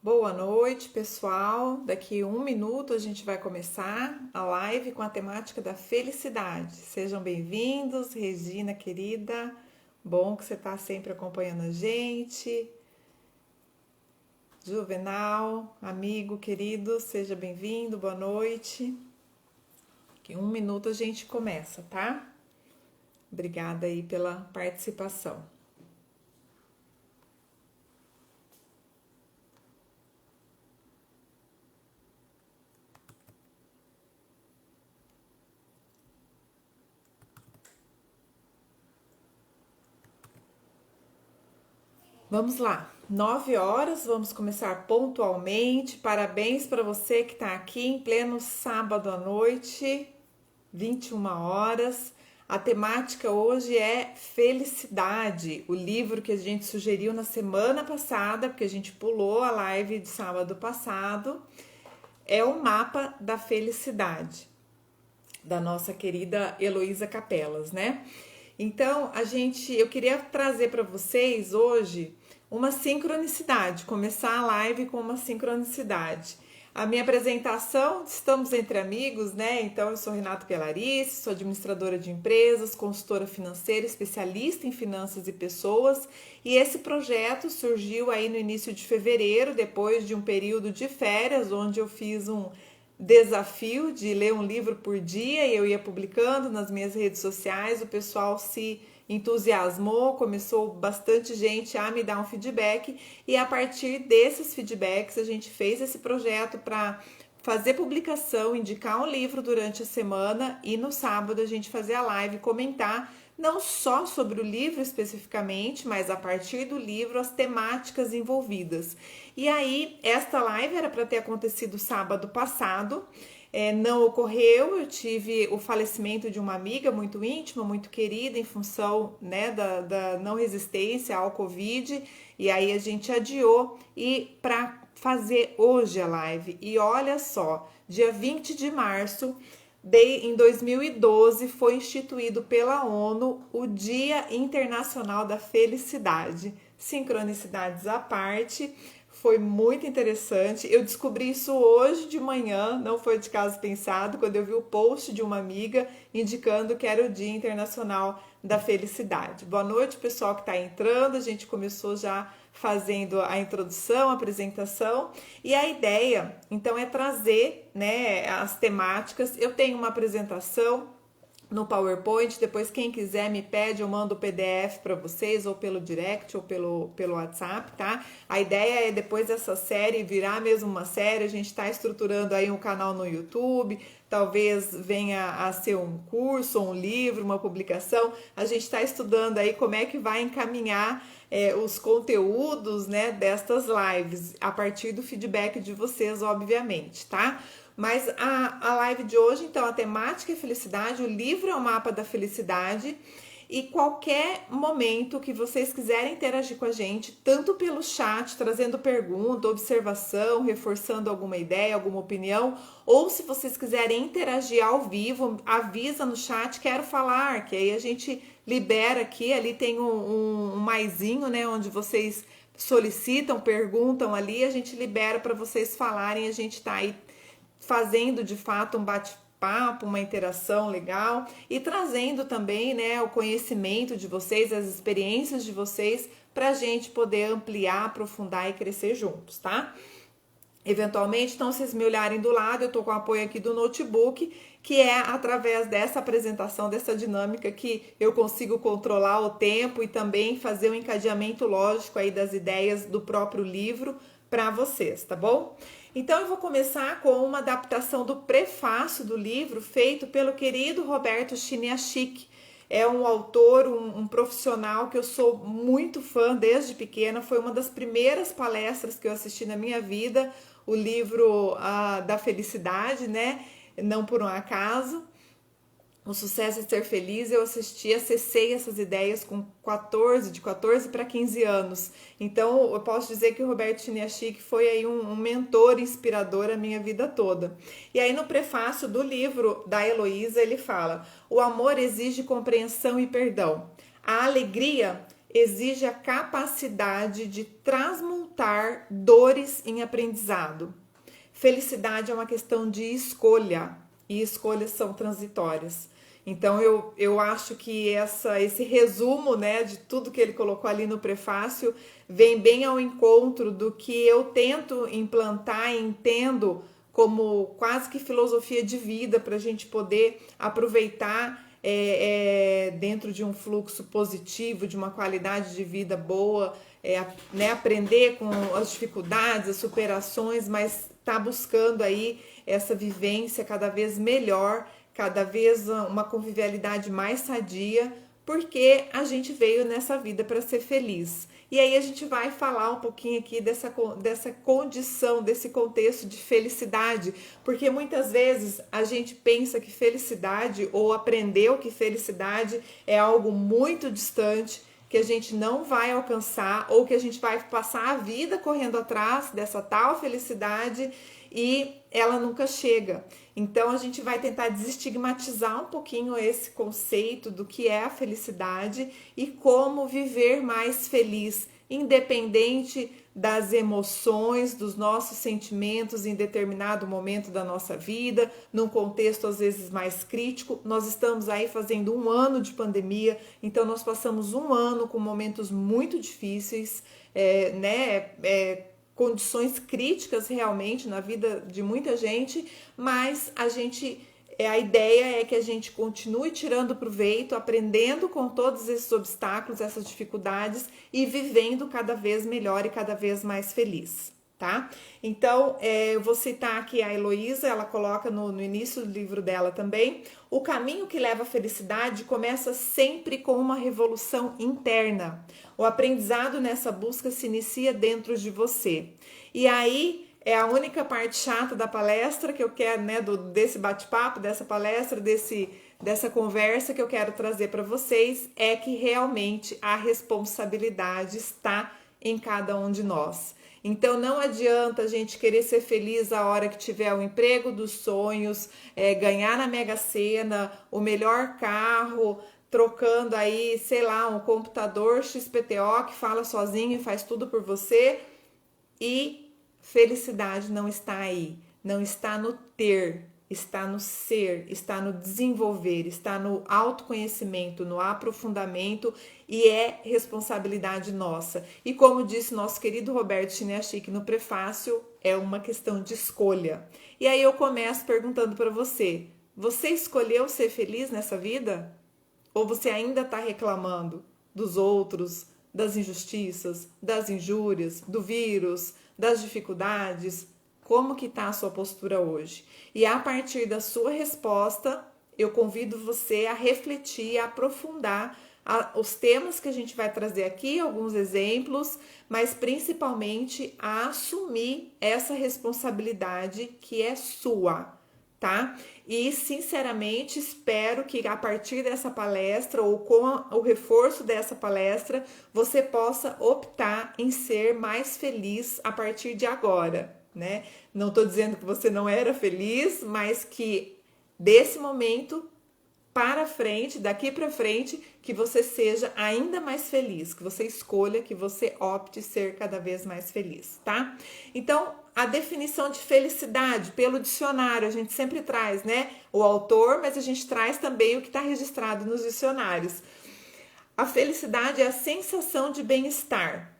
Boa noite, pessoal. Daqui 1 minuto a gente vai começar a live com a temática da felicidade. Sejam bem-vindos, Regina querida. Bom que você está sempre acompanhando a gente. Juvenal, amigo querido, seja bem-vindo, boa noite. Em 1 minuto a gente começa, tá? Obrigada aí pela participação. Vamos lá, 9 horas, vamos começar pontualmente. Parabéns para você que está aqui em pleno sábado à noite, 21 horas. A temática hoje é felicidade, o livro que a gente sugeriu na semana passada, porque a gente pulou a live de sábado passado, é o Mapa da Felicidade, da nossa querida Heloísa Capelas, né? Então, eu queria trazer para vocês hoje uma sincronicidade, começar a live com uma sincronicidade. A minha apresentação, estamos entre amigos, né? Então, eu sou Renato Pelarice, sou administradora de empresas, consultora financeira, especialista em finanças e pessoas, e esse projeto surgiu aí no início de fevereiro, depois de um período de férias, onde eu fiz um desafio de ler um livro por dia e eu ia publicando nas minhas redes sociais, o pessoal se entusiasmou, começou bastante gente a me dar um feedback e a partir desses feedbacks a gente fez esse projeto para fazer publicação, indicar um livro durante a semana e no sábado a gente fazer a live, comentar não só sobre o livro especificamente, mas a partir do livro as temáticas envolvidas. E aí, esta live era para ter acontecido sábado passado, não ocorreu. Eu tive o falecimento de uma amiga muito íntima, muito querida, em função, né, da não resistência ao Covid, e aí a gente adiou e para fazer hoje a live. E olha só, dia 20 de março em 2012 foi instituído pela ONU o Dia Internacional da Felicidade. Sincronicidades à parte, foi muito interessante. Eu descobri isso hoje de manhã, não foi de caso pensado, quando eu vi o post de uma amiga indicando que era o Dia Internacional da Felicidade. Boa noite, pessoal que está entrando. A gente começou já fazendo a introdução, a apresentação, e a ideia, então, é trazer, né, as temáticas. Eu tenho uma apresentação no PowerPoint, depois quem quiser me pede, eu mando o PDF para vocês, ou pelo direct, ou pelo WhatsApp, tá? A ideia é depois dessa série virar mesmo uma série, a gente está estruturando aí um canal no YouTube, talvez venha a ser um curso, um livro, uma publicação, a gente está estudando aí como é que vai encaminhar os conteúdos, né, destas lives, a partir do feedback de vocês, obviamente, tá? Mas a live de hoje, então, a temática é felicidade, o livro é o mapa da felicidade. E qualquer momento que vocês quiserem interagir com a gente, tanto pelo chat, trazendo pergunta, observação, reforçando alguma ideia, alguma opinião, ou se vocês quiserem interagir ao vivo, avisa no chat, quero falar, que aí a gente libera aqui, ali tem um maisinho, né, onde vocês solicitam, perguntam ali, a gente libera para vocês falarem, a gente tá aí fazendo de fato um bate-papo, uma interação legal e trazendo também, né, o conhecimento de vocês, as experiências de vocês, para a gente poder ampliar, aprofundar e crescer juntos, tá? Eventualmente, então, vocês me olharem do lado, eu tô com o apoio aqui do notebook, que é através dessa apresentação, dessa dinâmica que eu consigo controlar o tempo e também fazer um encadeamento lógico aí das ideias do próprio livro para vocês, tá bom? Então eu vou começar com uma adaptação do prefácio do livro feito pelo querido Roberto Chiniachik. É um autor, um profissional que eu sou muito fã desde pequena. Foi uma das primeiras palestras que eu assisti na minha vida, o livro da felicidade, né? Não por um acaso. O Sucesso é Ser Feliz, eu assisti, acessei essas ideias com de 14 para 15 anos. Então, eu posso dizer que o Roberto Chiniachik foi aí um mentor inspirador a minha vida toda. E aí, no prefácio do livro da Heloísa, ele fala: o amor exige compreensão e perdão. A alegria exige a capacidade de transmutar dores em aprendizado. Felicidade é uma questão de escolha, e escolhas são transitórias. Então eu acho que esse resumo, né, de tudo que ele colocou ali no prefácio vem bem ao encontro do que eu tento implantar e entendo como quase que filosofia de vida para a gente poder aproveitar dentro de um fluxo positivo, de uma qualidade de vida boa, né, aprender com as dificuldades, as superações, mas tá buscando aí essa vivência cada vez melhor, cada vez uma convivialidade mais sadia, porque a gente veio nessa vida para ser feliz. E aí a gente vai falar um pouquinho aqui dessa condição, desse contexto de felicidade, porque muitas vezes a gente pensa que felicidade ou aprendeu que felicidade é algo muito distante, que a gente não vai alcançar ou que a gente vai passar a vida correndo atrás dessa tal felicidade e ela nunca chega. Então a gente vai tentar desestigmatizar um pouquinho esse conceito do que é a felicidade e como viver mais feliz, independente das emoções, dos nossos sentimentos em determinado momento da nossa vida, num contexto às vezes mais crítico. Nós estamos aí fazendo 1 ano de pandemia, então nós passamos 1 ano com momentos muito difíceis, condições críticas realmente na vida de muita gente, mas a ideia é que a gente continue tirando proveito, aprendendo com todos esses obstáculos, essas dificuldades e vivendo cada vez melhor e cada vez mais feliz, tá? Então, eu vou citar aqui a Heloísa, ela coloca no início do livro dela também: o caminho que leva à felicidade começa sempre com uma revolução interna. O aprendizado nessa busca se inicia dentro de você. E aí é a única parte chata da palestra que eu quero, né, desse bate-papo, dessa palestra, dessa conversa que eu quero trazer para vocês, é que realmente a responsabilidade está em cada um de nós. Então não adianta a gente querer ser feliz a hora que tiver o emprego dos sonhos, ganhar na Mega Sena, o melhor carro, trocando aí, sei lá, um computador XPTO que fala sozinho e faz tudo por você, e felicidade não está aí, não está no ter, está no ser, está no desenvolver, está no autoconhecimento, no aprofundamento, e é responsabilidade nossa. E como disse nosso querido Roberto Chiniachik no prefácio, é uma questão de escolha. E aí eu começo perguntando para você: você escolheu ser feliz nessa vida? Ou você ainda está reclamando dos outros, das injustiças, das injúrias, do vírus, das dificuldades? Como que está a sua postura hoje? E a partir da sua resposta, eu convido você a refletir, a aprofundar os temas que a gente vai trazer aqui, alguns exemplos, mas principalmente a assumir essa responsabilidade que é sua, tá? E sinceramente espero que a partir dessa palestra ou com o reforço dessa palestra você possa optar em ser mais feliz a partir de agora, né? Não tô dizendo que você não era feliz, mas que desse momento para frente, daqui para frente, que você seja ainda mais feliz, que você escolha, que você opte ser cada vez mais feliz, tá? Então, a definição de felicidade pelo dicionário, a gente sempre traz, né, o autor, mas a gente traz também o que está registrado nos dicionários. A felicidade é a sensação de bem-estar,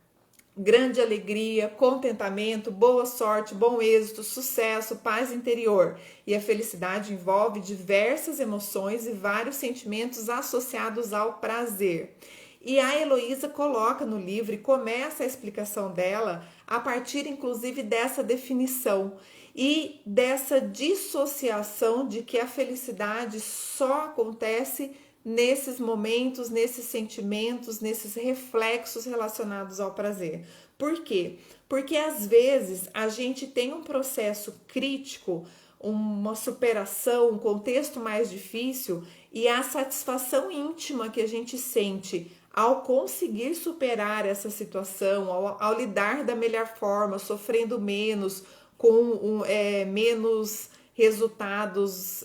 grande alegria, contentamento, boa sorte, bom êxito, sucesso, paz interior. E a felicidade envolve diversas emoções e vários sentimentos associados ao prazer. E a Heloísa coloca no livro e começa a explicação dela a partir, inclusive, dessa definição e dessa dissociação de que a felicidade só acontece nesses momentos, nesses sentimentos, nesses reflexos relacionados ao prazer. Por quê? Porque às vezes a gente tem um processo crítico, uma superação, um contexto mais difícil, e a satisfação íntima que a gente sente ao conseguir superar essa situação, ao lidar da melhor forma, sofrendo menos, com menos resultados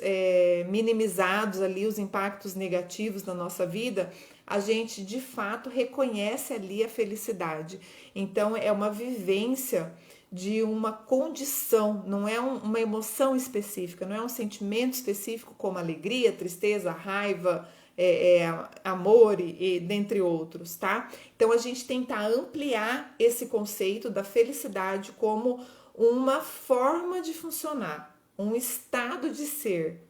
minimizados ali, os impactos negativos na nossa vida, a gente de fato reconhece ali a felicidade. Então é uma vivência de uma condição, não é uma emoção específica, não é um sentimento específico como alegria, tristeza, raiva, amor e dentre outros, tá? Então a gente tentar ampliar esse conceito da felicidade como uma forma de funcionar, um estado de ser,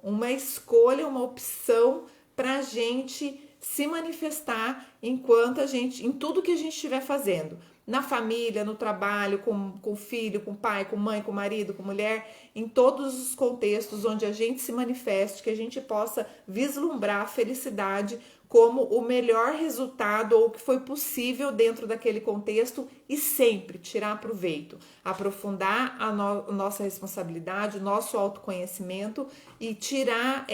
uma escolha, uma opção para a gente se manifestar enquanto a gente, em tudo que a gente estiver fazendo, na família, no trabalho, com filho, com pai, com mãe, com marido, com mulher, em todos os contextos onde a gente se manifeste, que a gente possa vislumbrar a felicidade como o melhor resultado ou o que foi possível dentro daquele contexto e sempre tirar proveito, aprofundar a nossa responsabilidade, o nosso autoconhecimento e tirar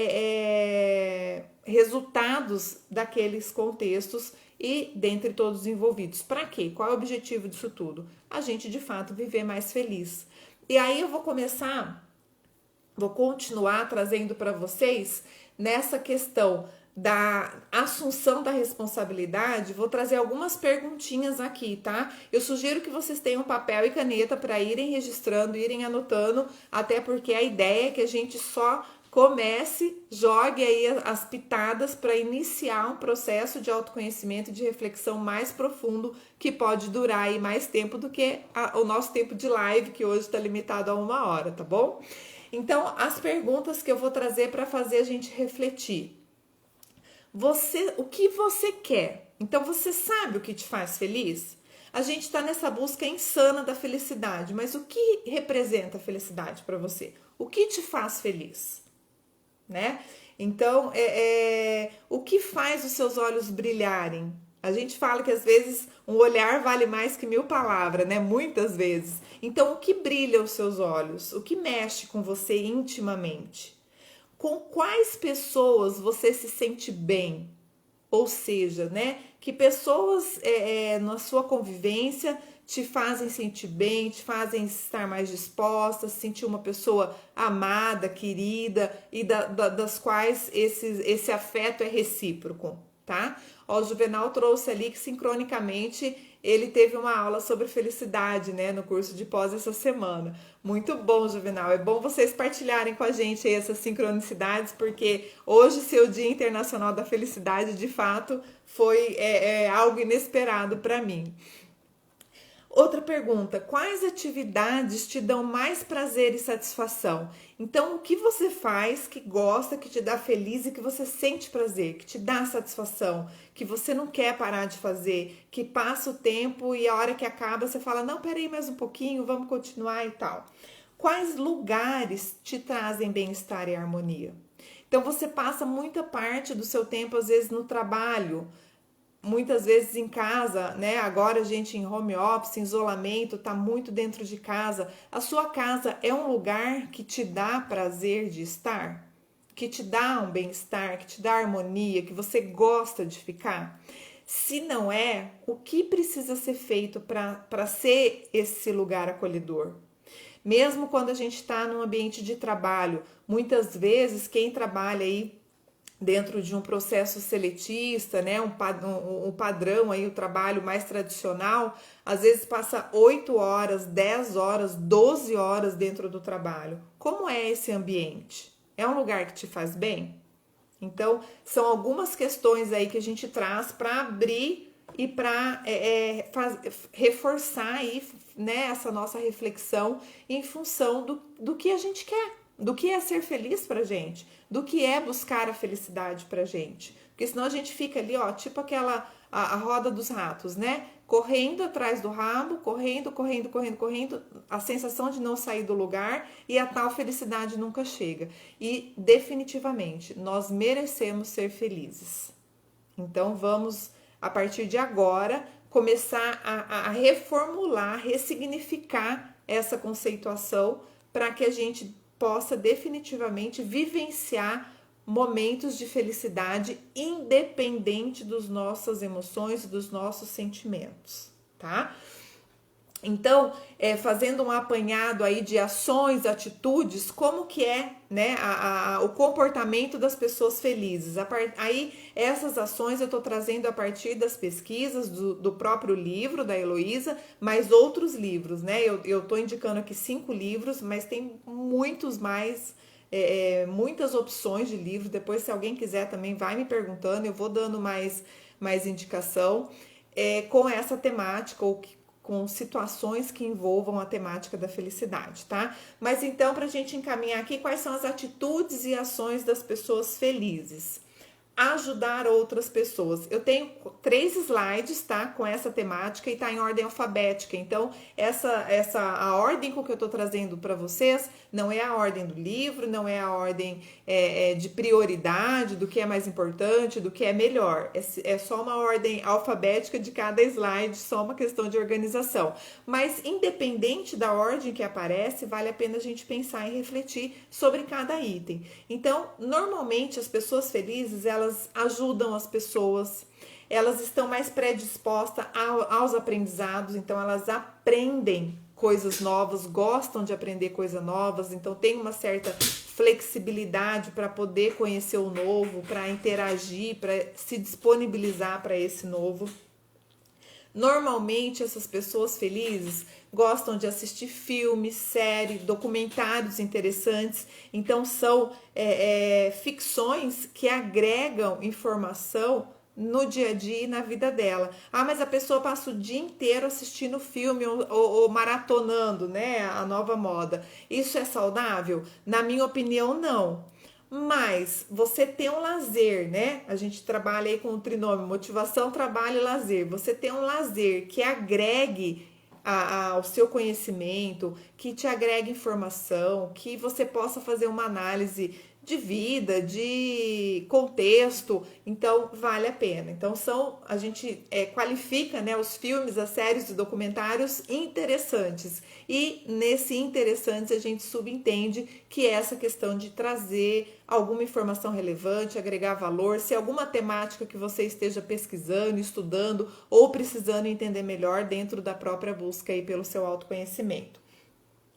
resultados daqueles contextos e dentre todos os envolvidos. Para quê? Qual é o objetivo disso tudo? A gente de fato viver mais feliz. E aí eu vou continuar trazendo para vocês nessa questão da assunção da responsabilidade, vou trazer algumas perguntinhas aqui, tá? Eu sugiro que vocês tenham papel e caneta para irem registrando, irem anotando, até porque a ideia é que a gente só comece, jogue aí as pitadas para iniciar um processo de autoconhecimento e de reflexão mais profundo, que pode durar aí mais tempo do que o nosso tempo de live, que hoje está limitado a 1 hora, tá bom? Então, as perguntas que eu vou trazer para fazer a gente refletir. O que você quer? Então, você sabe o que te faz feliz? A gente está nessa busca insana da felicidade, mas o que representa a felicidade para você? O que te faz feliz? Né? Então, o que faz os seus olhos brilharem? A gente fala que às vezes um olhar vale mais que 1000 palavras, né? Muitas vezes. Então, o que brilha os seus olhos? O que mexe com você intimamente? Com quais pessoas você se sente bem? Ou seja, né? Que pessoas na sua convivência te fazem sentir bem, te fazem estar mais disposta, se sentir uma pessoa amada, querida e das quais esse afeto é recíproco, tá? Ó, o Juvenal trouxe ali que sincronicamente ele teve uma aula sobre felicidade, né, no curso de pós essa semana. Muito bom, Juvenal. É bom vocês partilharem com a gente aí essas sincronicidades, porque hoje, seu Dia Internacional da Felicidade, de fato, foi algo inesperado para mim. Outra pergunta: quais atividades te dão mais prazer e satisfação? Então, o que você faz que gosta, que te dá feliz e que você sente prazer, que te dá satisfação, que você não quer parar de fazer, que passa o tempo e a hora que acaba você fala, não, peraí mais um pouquinho, vamos continuar e tal. Quais lugares te trazem bem-estar e harmonia? Então, você passa muita parte do seu tempo, às vezes, no trabalho, muitas vezes em casa, né? Agora a gente em home office, em isolamento, tá muito dentro de casa. A sua casa é um lugar que te dá prazer de estar? Que te dá um bem-estar, que te dá harmonia, que você gosta de ficar? Se não é, o que precisa ser feito para ser esse lugar acolhedor? Mesmo quando a gente está num ambiente de trabalho, muitas vezes quem trabalha aí dentro de um processo seletista, né, um padrão aí, o trabalho mais tradicional, às vezes passa 8 horas, 10 horas, 12 horas dentro do trabalho. Como é esse ambiente? É um lugar que te faz bem? Então, são algumas questões aí que a gente traz para abrir e para reforçar aí, né, essa nossa reflexão em função do que a gente quer, do que é ser feliz pra gente, do que é buscar a felicidade pra gente. Porque senão a gente fica ali, ó, tipo a roda dos ratos, né? Correndo atrás do rabo, correndo, a sensação de não sair do lugar e a tal felicidade nunca chega. E definitivamente, nós merecemos ser felizes. Então vamos, a partir de agora, começar a reformular, ressignificar essa conceituação para que a gente possa definitivamente vivenciar momentos de felicidade independente das nossas emoções e dos nossos sentimentos, tá? Então, fazendo um apanhado aí de ações, atitudes, como que é, né, o comportamento das pessoas felizes. Aí, essas ações eu estou trazendo a partir das pesquisas do próprio livro da Heloísa, mas outros livros, né? Eu estou indicando aqui 5 livros, mas tem muitos mais, muitas opções de livros. Depois, se alguém quiser também, vai me perguntando, eu vou dando mais indicação com essa temática ou com situações que envolvam a temática da felicidade, tá? Mas então, para a gente encaminhar aqui, quais são as atitudes e ações das pessoas felizes? Ajudar outras pessoas. Eu tenho 3 slides, tá? Com essa temática e tá em ordem alfabética. Então, a ordem com que eu tô trazendo para vocês não é a ordem do livro, não é a ordem de prioridade, do que é mais importante, do que é melhor. É só uma ordem alfabética de cada slide, só uma questão de organização. Mas, independente da ordem que aparece, vale a pena a gente pensar e refletir sobre cada item. Então, normalmente, as pessoas felizes, elas ajudam as pessoas, elas estão mais predispostas aos aprendizados, então elas aprendem coisas novas, gostam de aprender coisas novas, então tem uma certa flexibilidade para poder conhecer o novo, para interagir, para se disponibilizar para esse novo. Normalmente essas pessoas felizes gostam de assistir filmes, séries, documentários interessantes, então são ficções que agregam informação no dia a dia e na vida dela. Ah, mas a pessoa passa o dia inteiro assistindo filme ou maratonando, né, a nova moda. Isso é saudável? Na minha opinião, não. Mas você tem um lazer, né? A gente trabalha aí com o trinômio motivação, trabalho e lazer. Você tem um lazer que agregue ao seu conhecimento, que te agregue informação, que você possa fazer uma análise de vida, de contexto, então vale a pena. Então a gente qualifica, né, os filmes, as séries e documentários interessantes. E nesse interessantes a gente subentende que é essa questão de trazer alguma informação relevante, agregar valor, se alguma temática que você esteja pesquisando, estudando ou precisando entender melhor dentro da própria busca aí pelo seu autoconhecimento.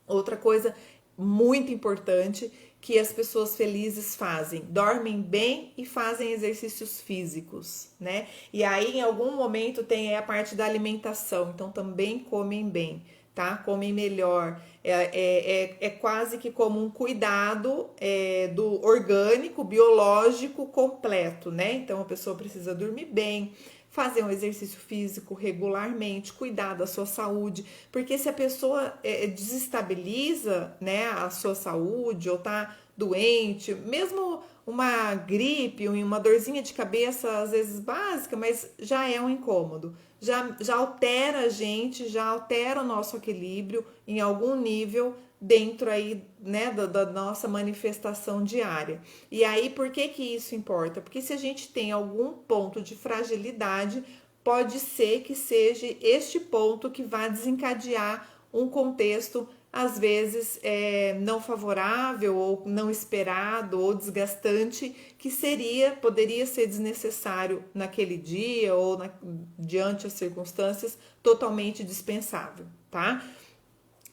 Outra coisa muito importante que as pessoas felizes fazem, dormem bem e fazem exercícios físicos, né? E aí em algum momento tem a parte da alimentação, então também comem bem, tá? Comem melhor, é quase que como um cuidado do orgânico, biológico completo, né? Então a pessoa precisa dormir bem, fazer um exercício físico regularmente, cuidar da sua saúde, porque se a pessoa desestabiliza, né, a sua saúde ou tá doente, mesmo uma gripe ou uma dorzinha de cabeça, às vezes básica, mas já é um incômodo, já altera a gente, já altera o nosso equilíbrio em algum nível dentro aí, né, da nossa manifestação diária. E aí, por que isso importa? Porque se a gente tem algum ponto de fragilidade, pode ser que seja este ponto que vai desencadear um contexto, às vezes, não favorável ou não esperado ou desgastante, que poderia ser desnecessário naquele dia ou diante as circunstâncias, totalmente dispensável, tá?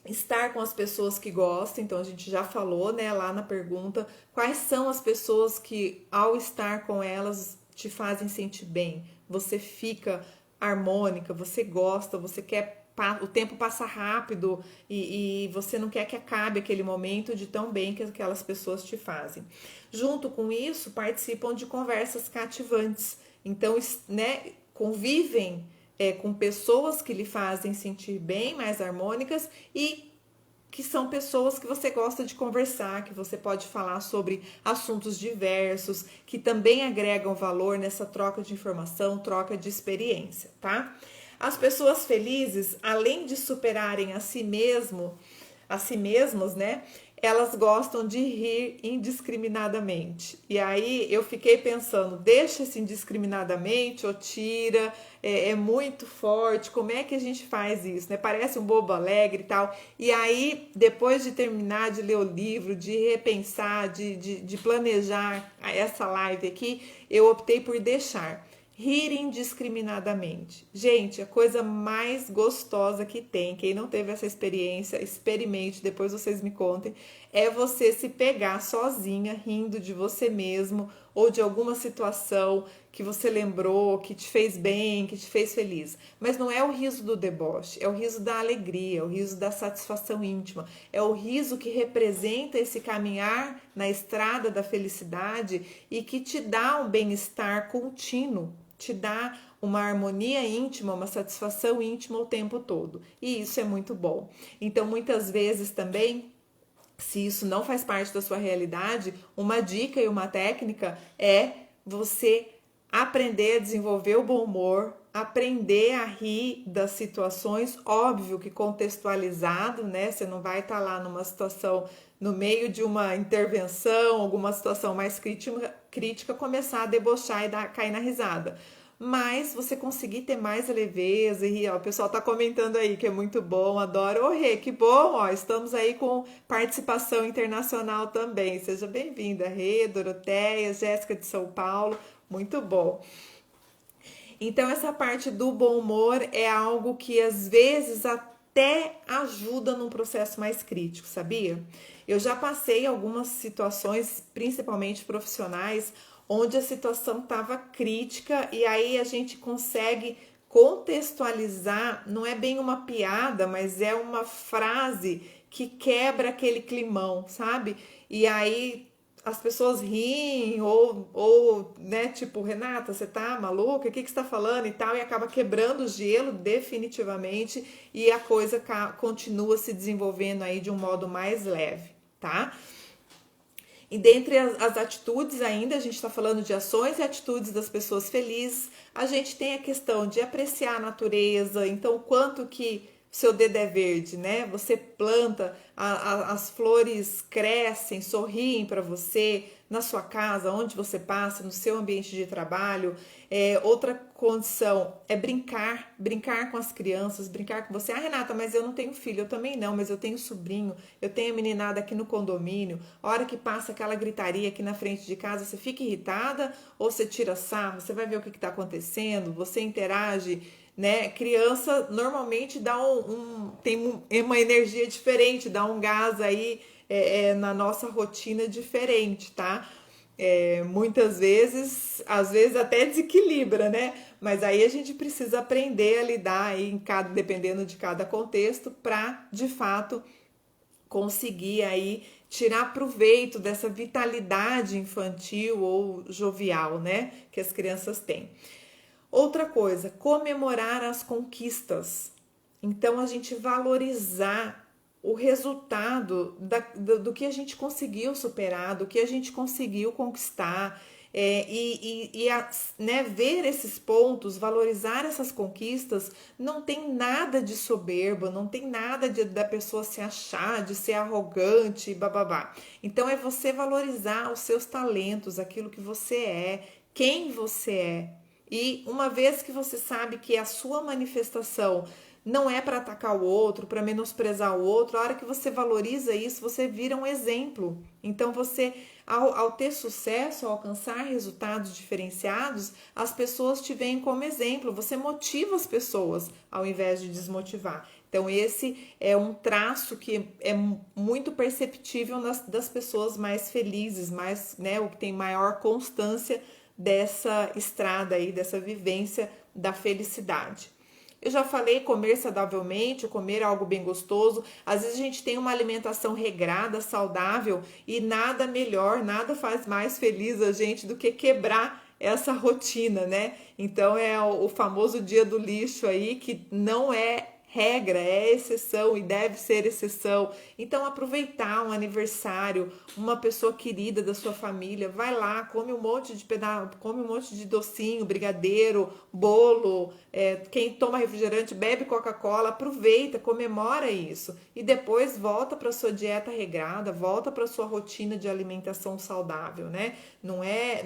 Estar com as pessoas que gostam, então a gente já falou, né, lá na pergunta, quais são as pessoas que ao estar com elas te fazem sentir bem, você fica harmônica, você gosta, você quer, o tempo passa rápido e você não quer que acabe aquele momento de tão bem que aquelas pessoas te fazem. Junto com isso, participam de conversas cativantes, então, né, convivem com pessoas que lhe fazem sentir bem, mais harmônicas e que são pessoas que você gosta de conversar, que você pode falar sobre assuntos diversos, que também agregam valor nessa troca de informação, troca de experiência, tá? As pessoas felizes, além de superarem a si mesmos, né? Elas gostam de rir indiscriminadamente. E aí eu fiquei pensando, deixa-se indiscriminadamente ou tira, é muito forte, como é que a gente faz isso, né? Parece um bobo alegre e tal. E aí, depois de terminar de ler o livro, de repensar, de planejar essa live aqui, eu optei por deixar. rir indiscriminadamente. Gente, a coisa mais gostosa que tem, quem não teve essa experiência, experimente, depois vocês me contem, é você se pegar sozinha rindo de você mesmo ou de alguma situação que você lembrou, que te fez bem, que te fez feliz. Mas não é o riso do deboche, é o riso da alegria, é o riso da satisfação íntima, é o riso que representa esse caminhar na estrada da felicidade e que te dá um bem-estar contínuo, te dá uma harmonia íntima, uma satisfação íntima o tempo todo. E isso é muito bom. Então, muitas vezes também, se isso não faz parte da sua realidade, uma dica e uma técnica é você aprender a desenvolver o bom humor, aprender a rir das situações, óbvio que contextualizado, né? Você não vai estar lá numa situação, no meio de uma intervenção, alguma situação mais crítica começar a debochar e cair na risada. Mas você conseguir ter mais leveza e ó, o pessoal tá comentando aí que é muito bom, adoro. Ô Rê, que bom, ó, estamos aí com participação internacional também. Seja bem-vinda, Rê, Doroteia, Jéssica de São Paulo, muito bom. Então, essa parte do bom humor é algo que às vezes até ajuda num processo mais crítico, sabia? Eu já passei algumas situações, principalmente profissionais, onde a situação estava crítica e aí a gente consegue contextualizar, não é bem uma piada, mas é uma frase que quebra aquele climão, sabe? E aí as pessoas riem ou né, tipo, Renata, você tá maluca? O que você tá falando e tal? E acaba quebrando o gelo definitivamente e a coisa continua se desenvolvendo aí de um modo mais leve, tá? E dentre as atitudes ainda, a gente está falando de ações e atitudes das pessoas felizes, a gente tem a questão de apreciar a natureza, então o quanto que seu dedo é verde, né? Você planta, as flores crescem, sorriem para você, na sua casa, onde você passa, no seu ambiente de trabalho. Outra condição é brincar com as crianças, brincar com você. Ah, Renata, mas eu não tenho filho, eu também não, mas eu tenho sobrinho, eu tenho a meninada aqui no condomínio. A hora que passa aquela gritaria aqui na frente de casa, você fica irritada ou você tira sarro? Você vai ver o que está acontecendo, você interage, né? Criança normalmente tem uma energia diferente, dá um gás aí na nossa rotina diferente, tá? Muitas vezes, às vezes até desequilibra, né? Mas aí a gente precisa aprender a lidar aí dependendo de cada contexto, para de fato conseguir aí tirar proveito dessa vitalidade infantil ou jovial, né? Que as crianças têm. Outra coisa, comemorar as conquistas. Então, a gente valorizar o resultado do que a gente conseguiu superar, do que a gente conseguiu conquistar, né, ver esses pontos, valorizar essas conquistas, não tem nada de soberba, não tem nada da pessoa se achar, de ser arrogante, bababá. Então, é você valorizar os seus talentos, aquilo que você é, quem você é. E uma vez que você sabe que a sua manifestação não é para atacar o outro, para menosprezar o outro, a hora que você valoriza isso, você vira um exemplo. Então, você, ao ter sucesso, ao alcançar resultados diferenciados, as pessoas te veem como exemplo. Você motiva as pessoas ao invés de desmotivar. Então, esse é um traço que é muito perceptível das pessoas mais felizes, né, o que tem maior constância dessa estrada aí, dessa vivência da felicidade. Eu já falei comer saudavelmente, comer algo bem gostoso. Às vezes a gente tem uma alimentação regrada, saudável e nada melhor, nada faz mais feliz a gente do que quebrar essa rotina, né? Então é o famoso dia do lixo aí, que não é regra, é exceção e deve ser exceção. Então, aproveitar um aniversário, uma pessoa querida da sua família, vai lá, come um monte de pedaço, come um monte de docinho, brigadeiro, bolo, quem toma refrigerante bebe Coca-Cola, aproveita, comemora isso e depois volta para sua dieta regrada, volta para sua rotina de alimentação saudável, né? Não é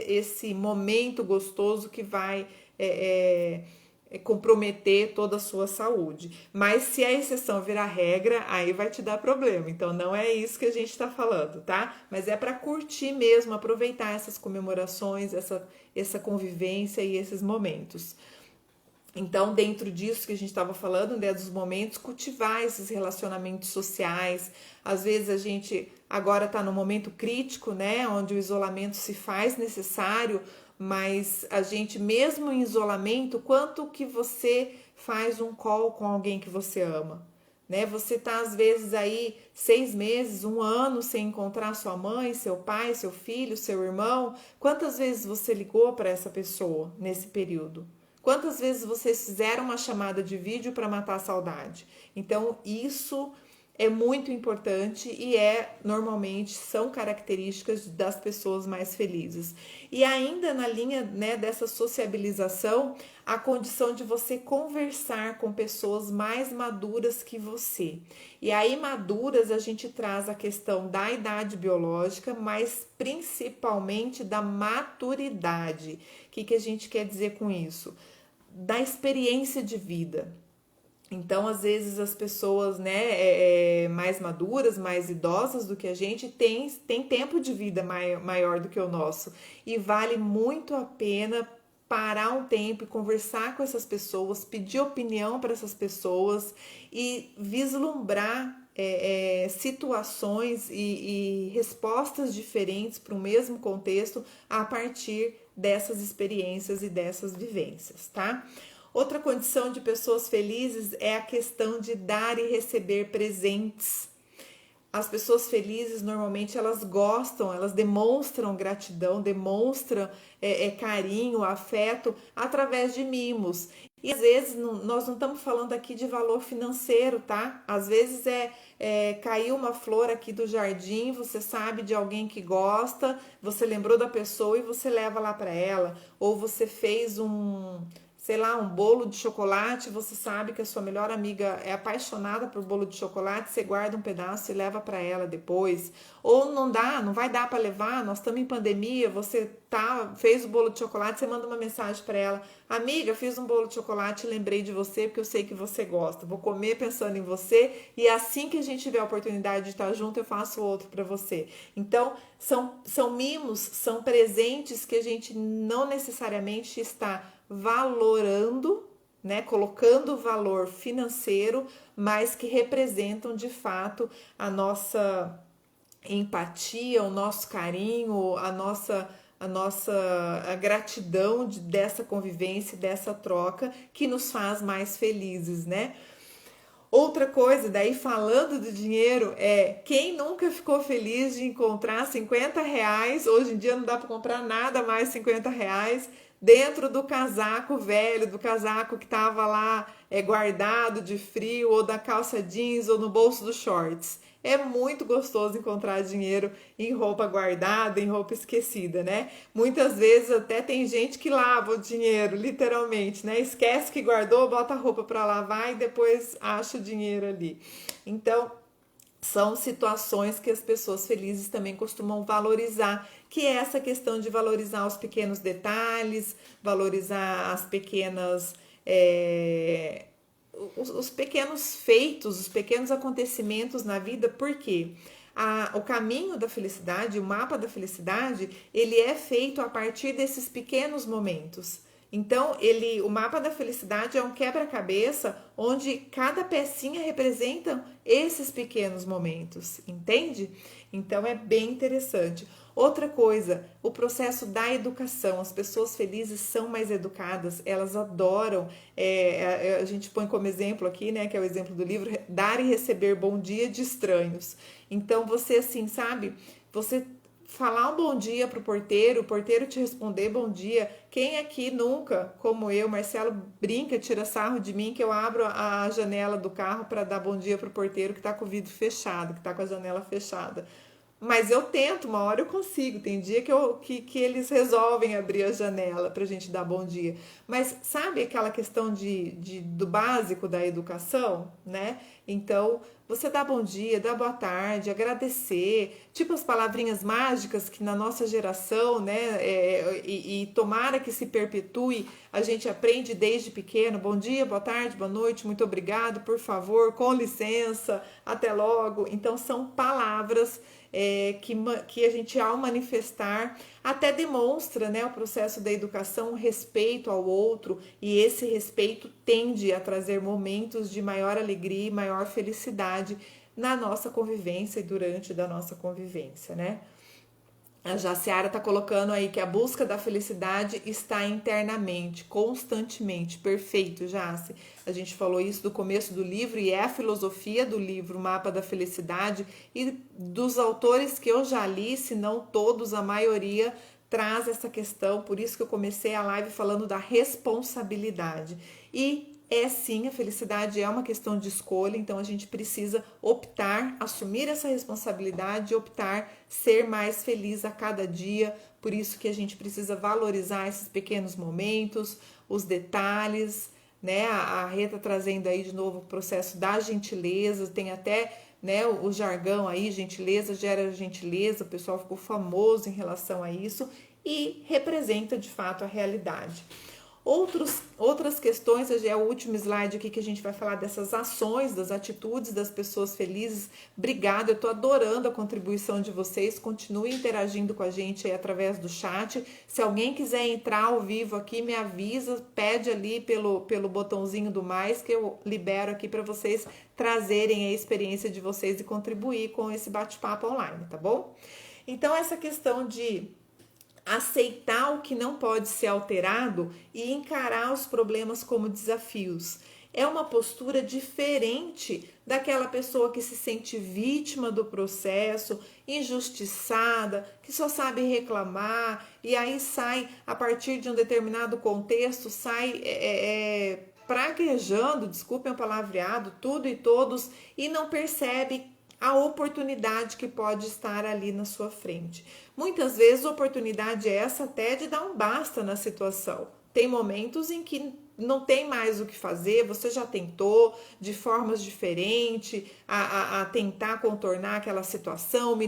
esse momento gostoso que vai comprometer toda a sua saúde. Mas se a exceção virar regra, aí vai te dar problema. Então não é isso que a gente está falando, tá? Mas é para curtir mesmo, aproveitar essas comemorações, essa convivência e esses momentos. Então, dentro disso que a gente estava falando, né, dos momentos, cultivar esses relacionamentos sociais. Às vezes a gente agora está num momento crítico, né, onde o isolamento se faz necessário, mas a gente, mesmo em isolamento, quanto que você faz um call com alguém que você ama? Né? Você tá às vezes aí 6 meses, 1 ano sem encontrar sua mãe, seu pai, seu filho, seu irmão. Quantas vezes você ligou para essa pessoa nesse período? Quantas vezes vocês fizeram uma chamada de vídeo para matar a saudade? Então, isso é muito importante e normalmente são características das pessoas mais felizes. E ainda na linha, né, dessa sociabilização, a condição de você conversar com pessoas mais maduras que você. E aí, maduras, a gente traz a questão da idade biológica, mas principalmente da maturidade. O que a gente quer dizer com isso? Da experiência de vida. Então, às vezes, as pessoas, né, mais maduras, mais idosas do que a gente, tem tempo de vida maior do que o nosso. E vale muito a pena parar um tempo e conversar com essas pessoas, pedir opinião para essas pessoas e vislumbrar situações e respostas diferentes para o mesmo contexto a partir dessas experiências e dessas vivências, tá? Outra condição de pessoas felizes é a questão de dar e receber presentes. As pessoas felizes, normalmente, elas gostam, elas demonstram gratidão, demonstram carinho, afeto, através de mimos. E às vezes, nós não estamos falando aqui de valor financeiro, tá? Às vezes caiu uma flor aqui do jardim, você sabe de alguém que gosta, você lembrou da pessoa e você leva lá para ela. Ou você fez sei lá, um bolo de chocolate, você sabe que a sua melhor amiga é apaixonada por bolo de chocolate, você guarda um pedaço e leva para ela depois. Ou não vai dar para levar, nós estamos em pandemia, você fez o bolo de chocolate, você manda uma mensagem para ela: amiga, fiz um bolo de chocolate, lembrei de você porque eu sei que você gosta, vou comer pensando em você e assim que a gente tiver a oportunidade de estar junto, eu faço outro para você. Então, são mimos, são presentes que a gente não necessariamente está valorando, né, colocando valor financeiro, mas que representam de fato a nossa empatia, o nosso carinho, a gratidão dessa convivência, dessa troca que nos faz mais felizes, né? Outra coisa, daí falando do dinheiro, quem nunca ficou feliz de encontrar R$ 50, hoje em dia não dá para comprar nada mais R$ 50, dentro do casaco velho, do casaco que estava lá guardado de frio, ou da calça jeans, ou no bolso dos shorts. É muito gostoso encontrar dinheiro em roupa guardada, em roupa esquecida, né? Muitas vezes até tem gente que lava o dinheiro, literalmente, né? Esquece que guardou, bota a roupa para lavar e depois acha o dinheiro ali. Então, são situações que as pessoas felizes também costumam valorizar, que é essa questão de valorizar os pequenos detalhes, valorizar as pequenas... os pequenos feitos, os pequenos acontecimentos na vida, porque o caminho da felicidade, o mapa da felicidade, ele é feito a partir desses pequenos momentos. Então, o mapa da felicidade é um quebra-cabeça onde cada pecinha representa esses pequenos momentos, entende? Então, é bem interessante. Outra coisa, o processo da educação. As pessoas felizes são mais educadas, elas adoram. A gente põe como exemplo aqui, né, que é o exemplo do livro, dar e receber bom dia de estranhos. Então, você assim, sabe, você falar um bom dia pro porteiro, o porteiro te responder bom dia. Quem aqui nunca, como eu, Marcelo, brinca, tira sarro de mim, que eu abro a janela do carro para dar bom dia pro porteiro que tá com o vidro fechado, que tá com a janela fechada. Mas eu tento, uma hora eu consigo. Tem dia que eles resolvem abrir a janela pra gente dar bom dia. Mas sabe aquela questão do básico da educação, né? Então, você dá bom dia, dá boa tarde, agradecer, tipo as palavrinhas mágicas que na nossa geração, né? E tomara que se perpetue, a gente aprende desde pequeno. Bom dia, boa tarde, boa noite, muito obrigado, por favor, com licença, até logo. Então, são palavras que a gente, ao manifestar, até demonstra, né, o processo da educação, o respeito ao outro, e esse respeito tende a trazer momentos de maior alegria e maior felicidade na nossa convivência e durante da nossa convivência, né? A Jaciara está colocando aí que a busca da felicidade está internamente, constantemente. Perfeito, Jaci. A gente falou isso do começo do livro e é a filosofia do livro Mapa da Felicidade, e dos autores que eu já li, se não todos, a maioria traz essa questão. Por isso que eu comecei a live falando da responsabilidade. E sim, a felicidade é uma questão de escolha, então a gente precisa optar, assumir essa responsabilidade e optar ser mais feliz a cada dia. Por isso que a gente precisa valorizar esses pequenos momentos, os detalhes, né? A Rita trazendo aí de novo o processo da gentileza, tem até, né, o jargão aí, gentileza gera gentileza, o pessoal ficou famoso em relação a isso e representa de fato a realidade. Outras questões, é o último slide aqui que a gente vai falar dessas ações, das atitudes das pessoas felizes. Obrigada, eu tô adorando a contribuição de vocês. Continue interagindo com a gente aí através do chat. Se alguém quiser entrar ao vivo aqui, me avisa, pede ali pelo botãozinho do mais, que eu libero aqui para vocês trazerem a experiência de vocês e contribuir com esse bate-papo online, tá bom? Então, essa questão de aceitar o que não pode ser alterado e encarar os problemas como desafios. É uma postura diferente daquela pessoa que se sente vítima do processo, injustiçada, que só sabe reclamar e aí sai, a partir de um determinado contexto, sai praguejando, desculpem o palavreado, tudo e todos, e não percebe a oportunidade que pode estar ali na sua frente. Muitas vezes a oportunidade é essa até de dar um basta na situação. Tem momentos em que não tem mais o que fazer, você já tentou de formas diferentes a tentar contornar aquela situação,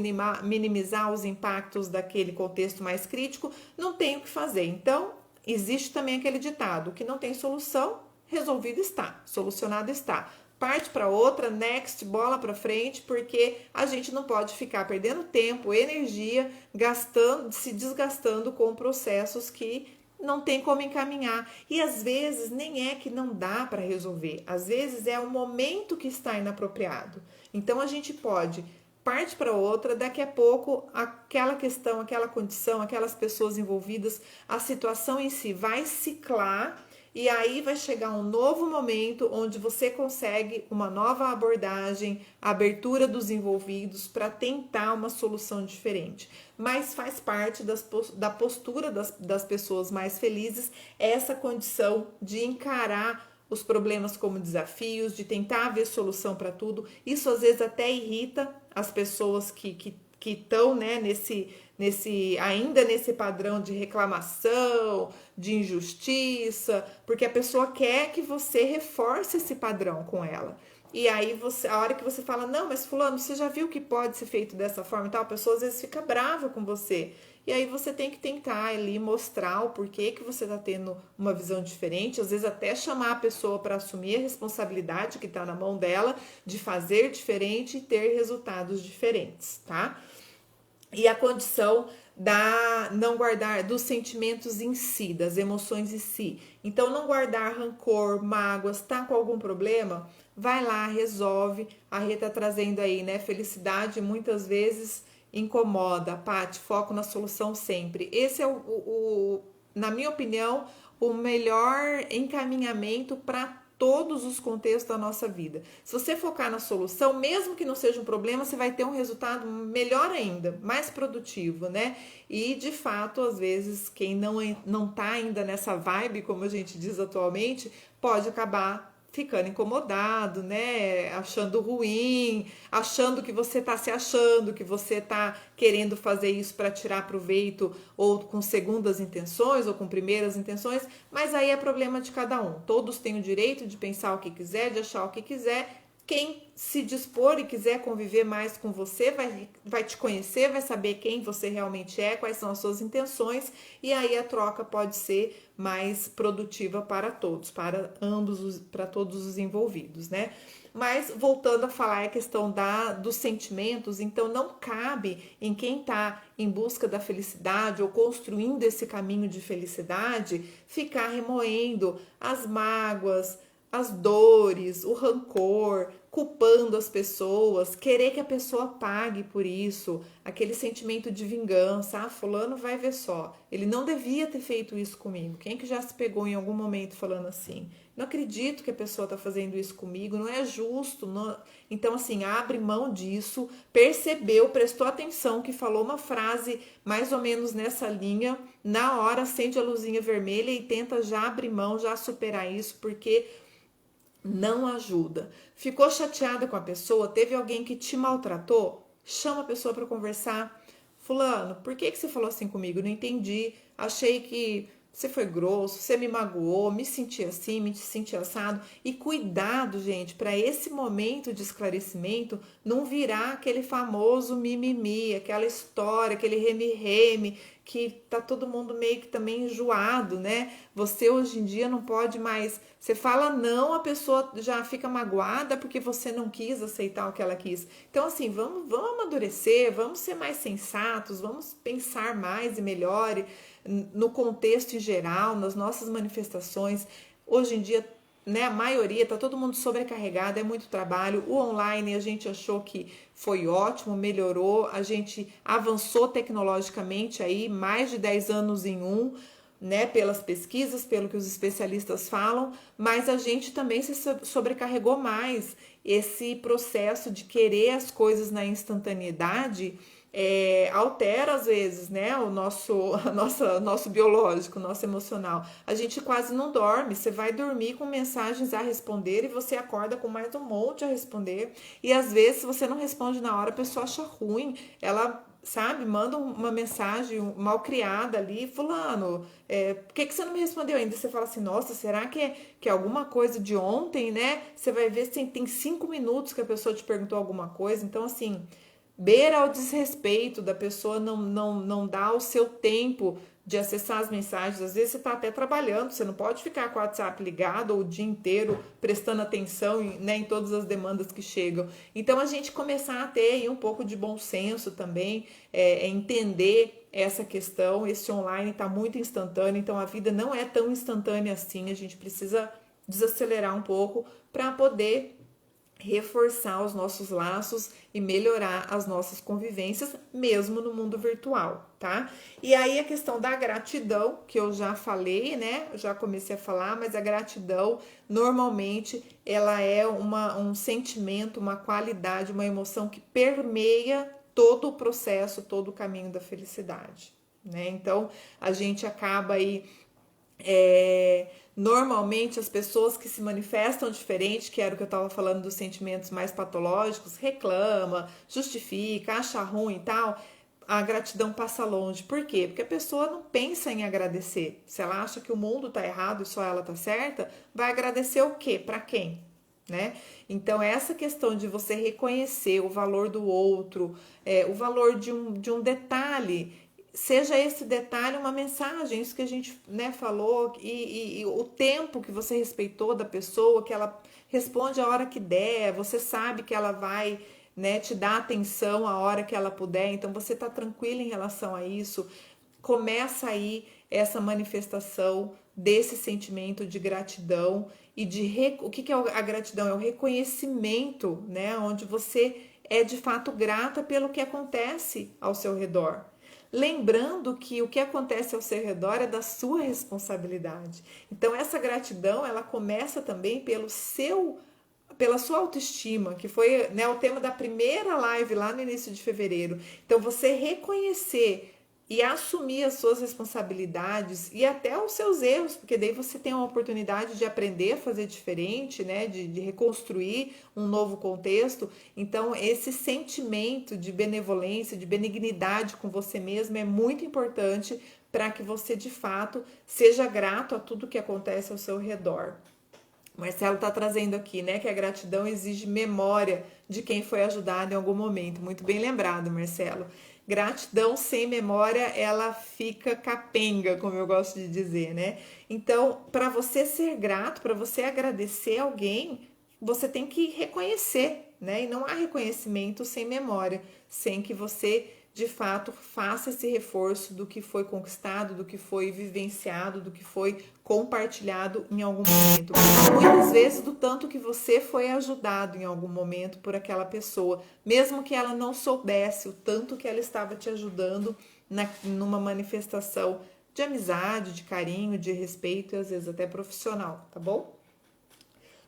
minimizar os impactos daquele contexto mais crítico, não tem o que fazer. Então, existe também aquele ditado, que não tem solução, resolvido está, solucionado está. Parte para outra, next, bola para frente, porque a gente não pode ficar perdendo tempo, energia, gastando, se desgastando com processos que não tem como encaminhar. E às vezes nem é que não dá para resolver, às vezes é o momento que está inapropriado. Então a gente pode parte para outra, daqui a pouco aquela questão, aquela condição, aquelas pessoas envolvidas, a situação em si vai ciclar. E aí vai chegar um novo momento onde você consegue uma nova abordagem, abertura dos envolvidos para tentar uma solução diferente. Mas faz parte da postura das pessoas mais felizes essa condição de encarar os problemas como desafios, de tentar ver solução para tudo. Isso às vezes até irrita as pessoas que estão, né, ainda nesse padrão de reclamação, de injustiça, porque a pessoa quer que você reforce esse padrão com ela. E aí a hora que você fala, não, mas fulano, você já viu que pode ser feito dessa forma e tal, a pessoa às vezes fica brava com você. E aí você tem que tentar ali mostrar o porquê que você está tendo uma visão diferente, às vezes até chamar a pessoa para assumir a responsabilidade que está na mão dela de fazer diferente e ter resultados diferentes, tá? E a condição da não guardar dos sentimentos em si, das emoções em si. Então, não guardar rancor, mágoas, tá com algum problema? Vai lá, resolve. A Rita tá trazendo aí, né? Felicidade muitas vezes incomoda. Paty, foco na solução sempre. Esse é na minha opinião, o melhor encaminhamento para todos os contextos da nossa vida. Se você focar na solução, mesmo que não seja um problema, você vai ter um resultado melhor ainda, mais produtivo, né? E de fato, às vezes, quem não tá ainda nessa vibe, como a gente diz atualmente, pode acabar ficando incomodado, né? Achando ruim, achando que você tá se achando, que você tá querendo fazer isso para tirar proveito ou com segundas intenções ou com primeiras intenções, mas aí é problema de cada um. Todos têm o direito de pensar o que quiser, de achar o que quiser. Quem se dispor e quiser conviver mais com você vai te conhecer, vai saber quem você realmente é, quais são as suas intenções, e aí a troca pode ser mais produtiva para todos, para ambos, para todos os envolvidos, né? Mas voltando a falar a questão dos sentimentos, então não cabe em quem está em busca da felicidade ou construindo esse caminho de felicidade ficar remoendo as mágoas, as dores, o rancor, culpando as pessoas, querer que a pessoa pague por isso, aquele sentimento de vingança. Ah, fulano vai ver só, ele não devia ter feito isso comigo. Quem que já se pegou em algum momento falando assim? Não acredito que a pessoa está fazendo isso comigo, não é justo. Não... Então, assim, abre mão disso, percebeu, prestou atenção que falou uma frase mais ou menos nessa linha, na hora acende a luzinha vermelha e tenta já abrir mão, já superar isso, porque não ajuda. Ficou chateada com a pessoa? Teve alguém que te maltratou? Chama a pessoa para conversar. Fulano, por que você falou assim comigo? Não entendi. Achei que você foi grosso, você me magoou, me senti assim, me senti assado. E cuidado, gente, para esse momento de esclarecimento não virar aquele famoso mimimi, aquela história, aquele reme-reme, que tá todo mundo meio que também enjoado, né? Você hoje em dia não pode mais. Você fala não, a pessoa já fica magoada porque você não quis aceitar o que ela quis. Então, assim, vamos amadurecer, vamos ser mais sensatos, vamos pensar mais e melhor no contexto em geral, nas nossas manifestações. Hoje em dia, né, a maioria, tá todo mundo sobrecarregado, é muito trabalho. O online a gente achou que foi ótimo, melhorou, a gente avançou tecnologicamente aí, mais de 10 anos em um, né, pelas pesquisas, pelo que os especialistas falam, mas a gente também se sobrecarregou mais. Esse processo de querer as coisas na instantaneidade altera às vezes, né, nosso biológico, nosso emocional. A gente quase não dorme, você vai dormir com mensagens a responder e você acorda com mais um monte a responder. E às vezes, se você não responde na hora, a pessoa acha ruim, ela, sabe, manda uma mensagem mal criada ali, fulano, por que você não me respondeu ainda? Você fala assim, nossa, será que é alguma coisa de ontem, né? Você vai ver se tem 5 minutos que a pessoa te perguntou alguma coisa. Então, assim, beira ao desrespeito da pessoa não dar o seu tempo de acessar as mensagens. Às vezes você está até trabalhando, você não pode ficar com o WhatsApp ligado o dia inteiro prestando atenção em todas as demandas que chegam. Então, a gente começar a ter aí um pouco de bom senso também, entender essa questão. Esse online está muito instantâneo, então a vida não é tão instantânea assim. A gente precisa desacelerar um pouco para poder reforçar os nossos laços e melhorar as nossas convivências, mesmo no mundo virtual, tá? E aí a questão da gratidão, que eu já falei, né? Eu já comecei a falar, mas a gratidão, normalmente, ela é um sentimento, uma qualidade, uma emoção que permeia todo o processo, todo o caminho da felicidade, né? Então, a gente acaba aí normalmente as pessoas que se manifestam diferente, que era o que eu estava falando dos sentimentos mais patológicos, reclama, justifica, acha ruim e tal, a gratidão passa longe. Por quê? Porque a pessoa não pensa em agradecer. Se ela acha que o mundo está errado e só ela está certa, vai agradecer o quê? Para quem? Né? Então, essa questão de você reconhecer o valor do outro, o valor de um detalhe, seja esse detalhe uma mensagem, isso que a gente, né, falou, e o tempo que você respeitou da pessoa, que ela responde a hora que der, você sabe que ela vai, né, te dar atenção a hora que ela puder, então você está tranquilo em relação a isso. Começa aí essa manifestação desse sentimento de gratidão e o que é a gratidão? É o reconhecimento, né, onde você é de fato grata pelo que acontece ao seu redor. Lembrando que o que acontece ao seu redor é da sua responsabilidade. Então, essa gratidão, ela começa também pela sua autoestima, que foi, né, o tema da primeira live lá no início de fevereiro. Então, você reconhecer e assumir as suas responsabilidades e até os seus erros, porque daí você tem a oportunidade de aprender a fazer diferente, né? De reconstruir um novo contexto. Então, esse sentimento de benevolência, de benignidade com você mesmo é muito importante para que você, de fato, seja grato a tudo que acontece ao seu redor. O Marcelo está trazendo aqui, né, que a gratidão exige memória de quem foi ajudado em algum momento. Muito bem lembrado, Marcelo. Gratidão sem memória, ela fica capenga, como eu gosto de dizer, né? Então, para você ser grato, para você agradecer alguém, você tem que reconhecer, né? E não há reconhecimento sem memória, sem que você de fato faça esse reforço do que foi conquistado, do que foi vivenciado, do que foi compartilhado em algum momento. Muitas vezes do tanto que você foi ajudado em algum momento por aquela pessoa, mesmo que ela não soubesse o tanto que ela estava te ajudando numa manifestação de amizade, de carinho, de respeito e às vezes até profissional, tá bom?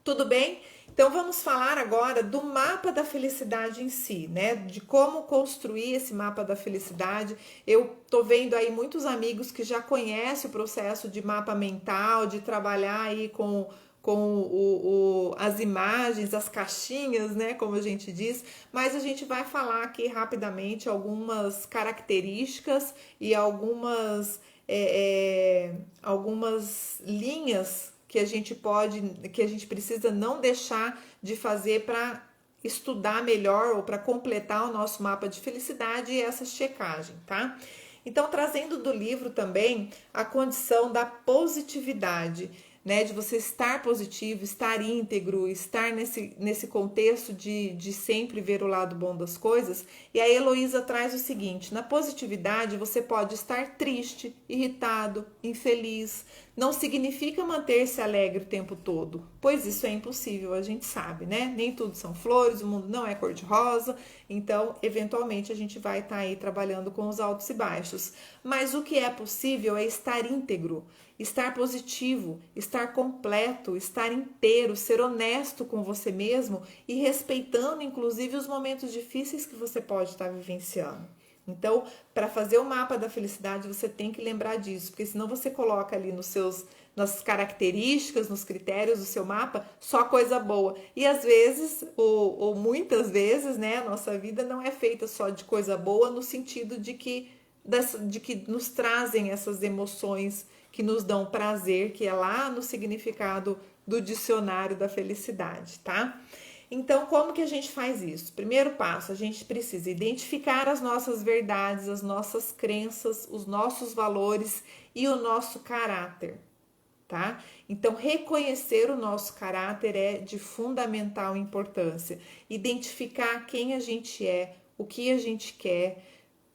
Tudo bem? Então vamos falar agora do mapa da felicidade em si, né? De como construir esse mapa da felicidade. Eu tô vendo aí muitos amigos que já conhecem o processo de mapa mental, de trabalhar aí com as imagens, as caixinhas, né? Como a gente diz, mas a gente vai falar aqui rapidamente algumas características e algumas linhas que a gente precisa não deixar de fazer para estudar melhor ou para completar o nosso mapa de felicidade e essa checagem, tá? Então, trazendo do livro também a condição da positividade, né? De você estar positivo, estar íntegro, estar nesse contexto de sempre ver o lado bom das coisas. E a Heloísa traz o seguinte: na positividade você pode estar triste, irritado, infeliz. Não significa manter-se alegre o tempo todo, pois isso é impossível, a gente sabe, né? Nem tudo são flores, o mundo não é cor-de-rosa, então, eventualmente, a gente vai estar aí trabalhando com os altos e baixos. Mas o que é possível é estar íntegro, estar positivo, estar completo, estar inteiro, ser honesto com você mesmo e respeitando, inclusive, os momentos difíceis que você pode estar vivenciando. Então, para fazer o mapa da felicidade, você tem que lembrar disso, porque senão você coloca ali nas características, nos critérios do seu mapa, só coisa boa. E às vezes, ou muitas vezes, né, a nossa vida não é feita só de coisa boa, no sentido de que nos trazem essas emoções que nos dão prazer, que é lá no significado do dicionário da felicidade, tá? Então, como que a gente faz isso? Primeiro passo, a gente precisa identificar as nossas verdades, as nossas crenças, os nossos valores e o nosso caráter, tá? Então, reconhecer o nosso caráter é de fundamental importância. Identificar quem a gente é, o que a gente quer,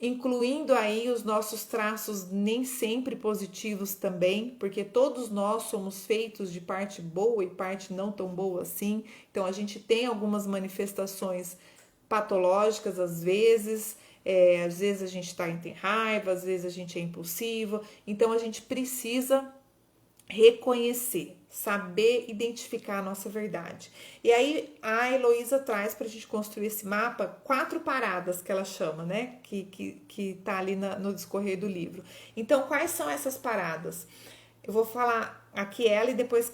incluindo aí os nossos traços nem sempre positivos também, porque todos nós somos feitos de parte boa e parte não tão boa assim. Então, a gente tem algumas manifestações patológicas às vezes a gente tem raiva, às vezes a gente é impulsivo. Então, a gente precisa reconhecer, saber identificar a nossa verdade. E aí a Heloísa traz para a gente construir esse mapa 4 paradas que ela chama, né? Que tá ali no discorrer do livro. Então, quais são essas paradas? Eu vou falar aqui ela e depois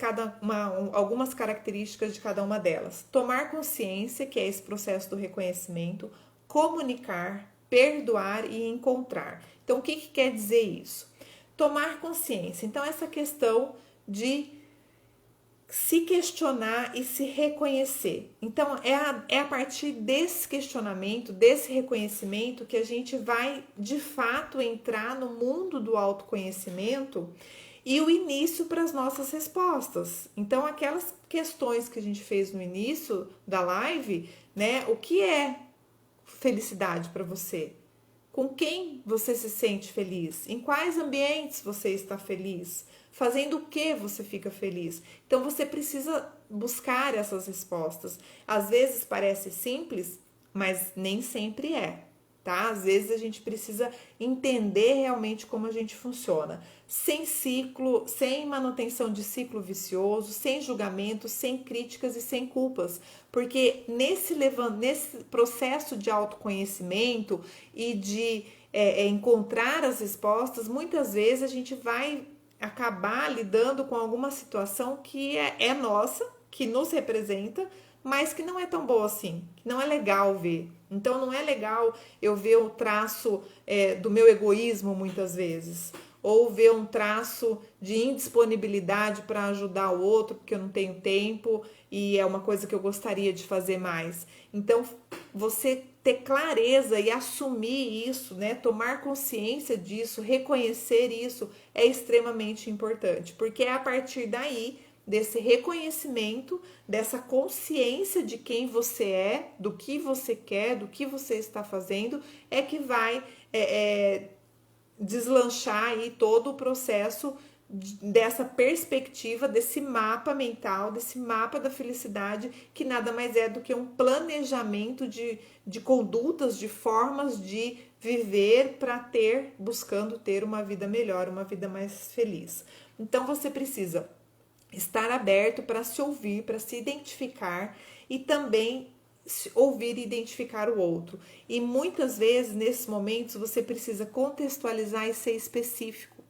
algumas características de cada uma delas. Tomar consciência, que é esse processo do reconhecimento, comunicar, perdoar e encontrar. Então, o que quer dizer isso? Tomar consciência. Então, essa questão de se questionar e se reconhecer. Então, é a partir desse questionamento, desse reconhecimento, que a gente vai, de fato, entrar no mundo do autoconhecimento e o início para as nossas respostas. Então, aquelas questões que a gente fez no início da live, né? O que é felicidade para você? Com quem você se sente feliz? Em quais ambientes você está feliz? Fazendo o que você fica feliz? Então você precisa buscar essas respostas. Às vezes parece simples, mas nem sempre é, tá? Às vezes a gente precisa entender realmente como a gente funciona. Sem ciclo, sem manutenção de ciclo vicioso, sem julgamento, sem críticas e sem culpas. Porque nesse processo de autoconhecimento e de encontrar as respostas, muitas vezes a gente vai acabar lidando com alguma situação que é nossa, que nos representa, mas que não é tão boa assim, que não é legal ver. Então não é legal eu ver o traço do meu egoísmo muitas vezes, ou ver um traço de indisponibilidade para ajudar o outro porque eu não tenho tempo e é uma coisa que eu gostaria de fazer mais. Então você ter clareza e assumir isso, né? Tomar consciência disso, reconhecer isso é extremamente importante, porque é a partir daí desse reconhecimento, dessa consciência de quem você é, do que você quer, do que você está fazendo, é que vai deslanchar aí todo o processo dessa perspectiva, desse mapa mental, desse mapa da felicidade, que nada mais é do que um planejamento de condutas, de formas de viver para buscando ter uma vida melhor, uma vida mais feliz. Então você precisa estar aberto para se ouvir, para se identificar e também ouvir e identificar o outro. E muitas vezes, nesses momentos, você precisa contextualizar e ser específico.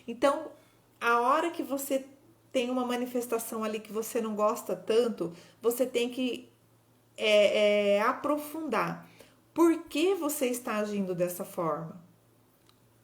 Então, a hora que você tem uma manifestação ali que você não gosta tanto, você tem que aprofundar. Por que você está agindo dessa forma?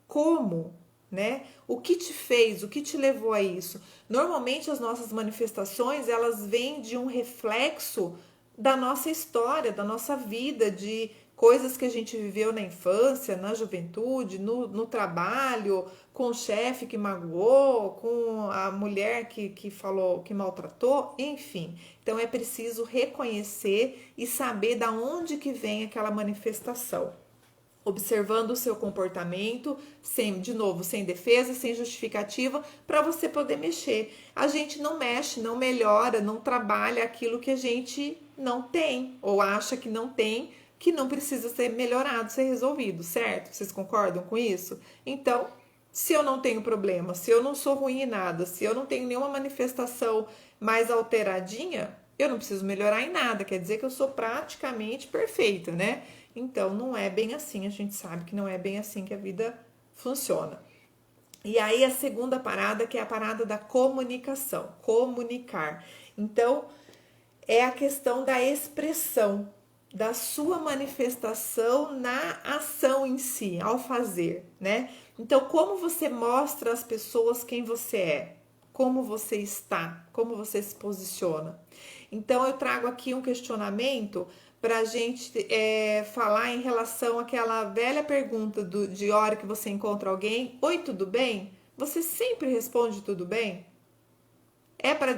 Como? Né? O que te fez? O que te levou a isso? Normalmente as nossas manifestações, elas vêm de um reflexo da nossa história, da nossa vida, de coisas que a gente viveu na infância, na juventude, no trabalho, com o chefe que magoou, com a mulher que falou, que maltratou, enfim. Então é preciso reconhecer e saber da onde que vem aquela manifestação. Observando o seu comportamento, de novo, sem defesa, sem justificativa, para você poder mexer. A gente não mexe, não melhora, não trabalha aquilo que a gente não tem, ou acha que não tem, que não precisa ser melhorado, ser resolvido, certo? Vocês concordam com isso? Então, se eu não tenho problema, se eu não sou ruim em nada, se eu não tenho nenhuma manifestação mais alteradinha, eu não preciso melhorar em nada, quer dizer que eu sou praticamente perfeita, né? Então, não é bem assim, a gente sabe que não é bem assim que a vida funciona. E aí, a segunda parada, que é a parada da comunicação, comunicar. Então, é a questão da expressão, da sua manifestação na ação em si, ao fazer, né? Então, como você mostra às pessoas quem você é, como você está, como você se posiciona. Então, eu trago aqui um questionamento para a gente falar em relação àquela velha pergunta de hora que você encontra alguém: oi, tudo bem? Você sempre responde tudo bem?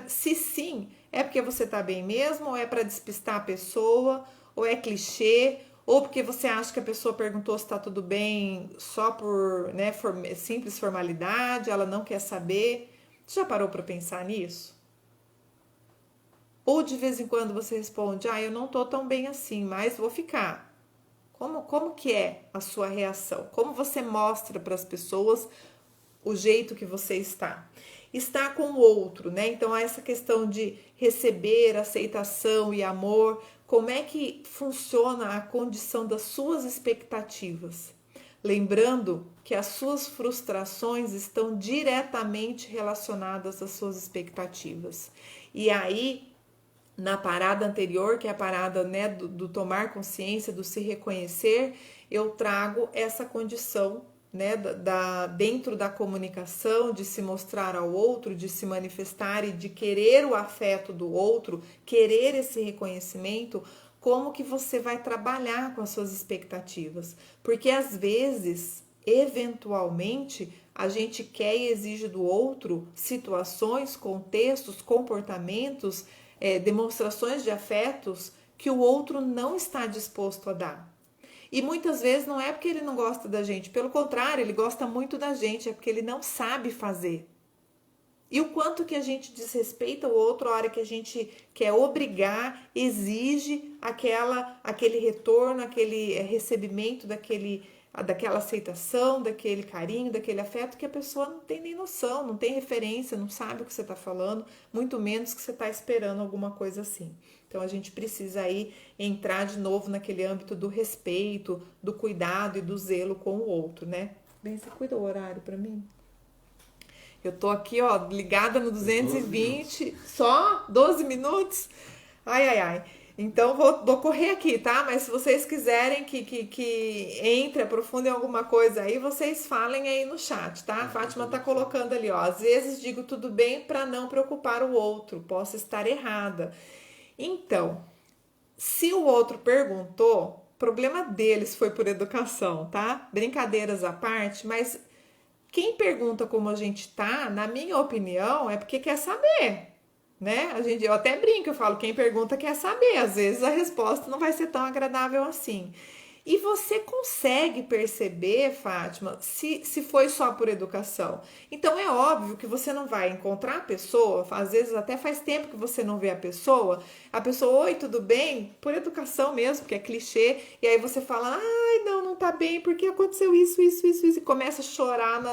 Se sim, é porque você tá bem mesmo, ou é para despistar a pessoa, ou é clichê, ou porque você acha que a pessoa perguntou se tá tudo bem só por, né, simples formalidade, ela não quer saber. Você já parou para pensar nisso? Ou de vez em quando você responde: eu não tô tão bem assim, mas vou ficar. Como que é a sua reação? Como você mostra para as pessoas o jeito que você está? Está com o outro, né? Então, essa questão de receber aceitação e amor, como é que funciona a condição das suas expectativas? Lembrando que as suas frustrações estão diretamente relacionadas às suas expectativas. E aí, na parada anterior, que é a parada, né, do tomar consciência, do se reconhecer, eu trago essa condição, né, dentro da comunicação, de se mostrar ao outro, de se manifestar e de querer o afeto do outro, querer esse reconhecimento. Como que você vai trabalhar com as suas expectativas? Porque às vezes, eventualmente, a gente quer e exige do outro situações, contextos, comportamentos, demonstrações de afetos que o outro não está disposto a dar. E muitas vezes não é porque ele não gosta da gente, pelo contrário, ele gosta muito da gente, é porque ele não sabe fazer. E o quanto que a gente desrespeita o outro, a hora que a gente quer obrigar, exige aquele retorno, aquele recebimento daquela aceitação, daquele carinho, daquele afeto que a pessoa não tem nem noção, não tem referência, não sabe o que você está falando, muito menos que você está esperando alguma coisa assim. Então a gente precisa aí entrar de novo naquele âmbito do respeito, do cuidado e do zelo com o outro, né? Bem, você cuida o horário para mim? Eu tô aqui, ó, ligada no 220, só 12 minutos? Ai, ai, ai. Então vou correr aqui, tá? Mas se vocês quiserem que entre, aprofunde em alguma coisa aí, vocês falem aí no chat, tá? A Fátima tá colocando ali, ó. Às vezes digo tudo bem para não preocupar o outro, posso estar errada. Então, se o outro perguntou, problema deles foi por educação, tá? Brincadeiras à parte, mas quem pergunta como a gente tá, na minha opinião, é porque quer saber, né? Eu até brinco, eu falo, quem pergunta quer saber. Às vezes a resposta não vai ser tão agradável assim. E você consegue perceber, Fátima, se foi só por educação. Então é óbvio que você não vai encontrar a pessoa, às vezes até faz tempo que você não vê a pessoa, oi, tudo bem? Por educação mesmo, porque é clichê, e aí você fala, ai, não tá bem, porque aconteceu isso, e começa a chorar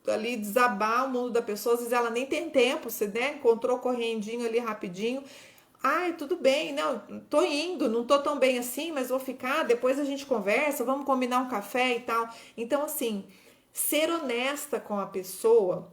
ali, desabar o mundo da pessoa, às vezes ela nem tem tempo, você, né, encontrou correndinho ali rapidinho. Ai, tudo bem, não, tô indo, não tô tão bem assim, mas vou ficar, depois a gente conversa, vamos combinar um café e tal. Então, assim, ser honesta com a pessoa,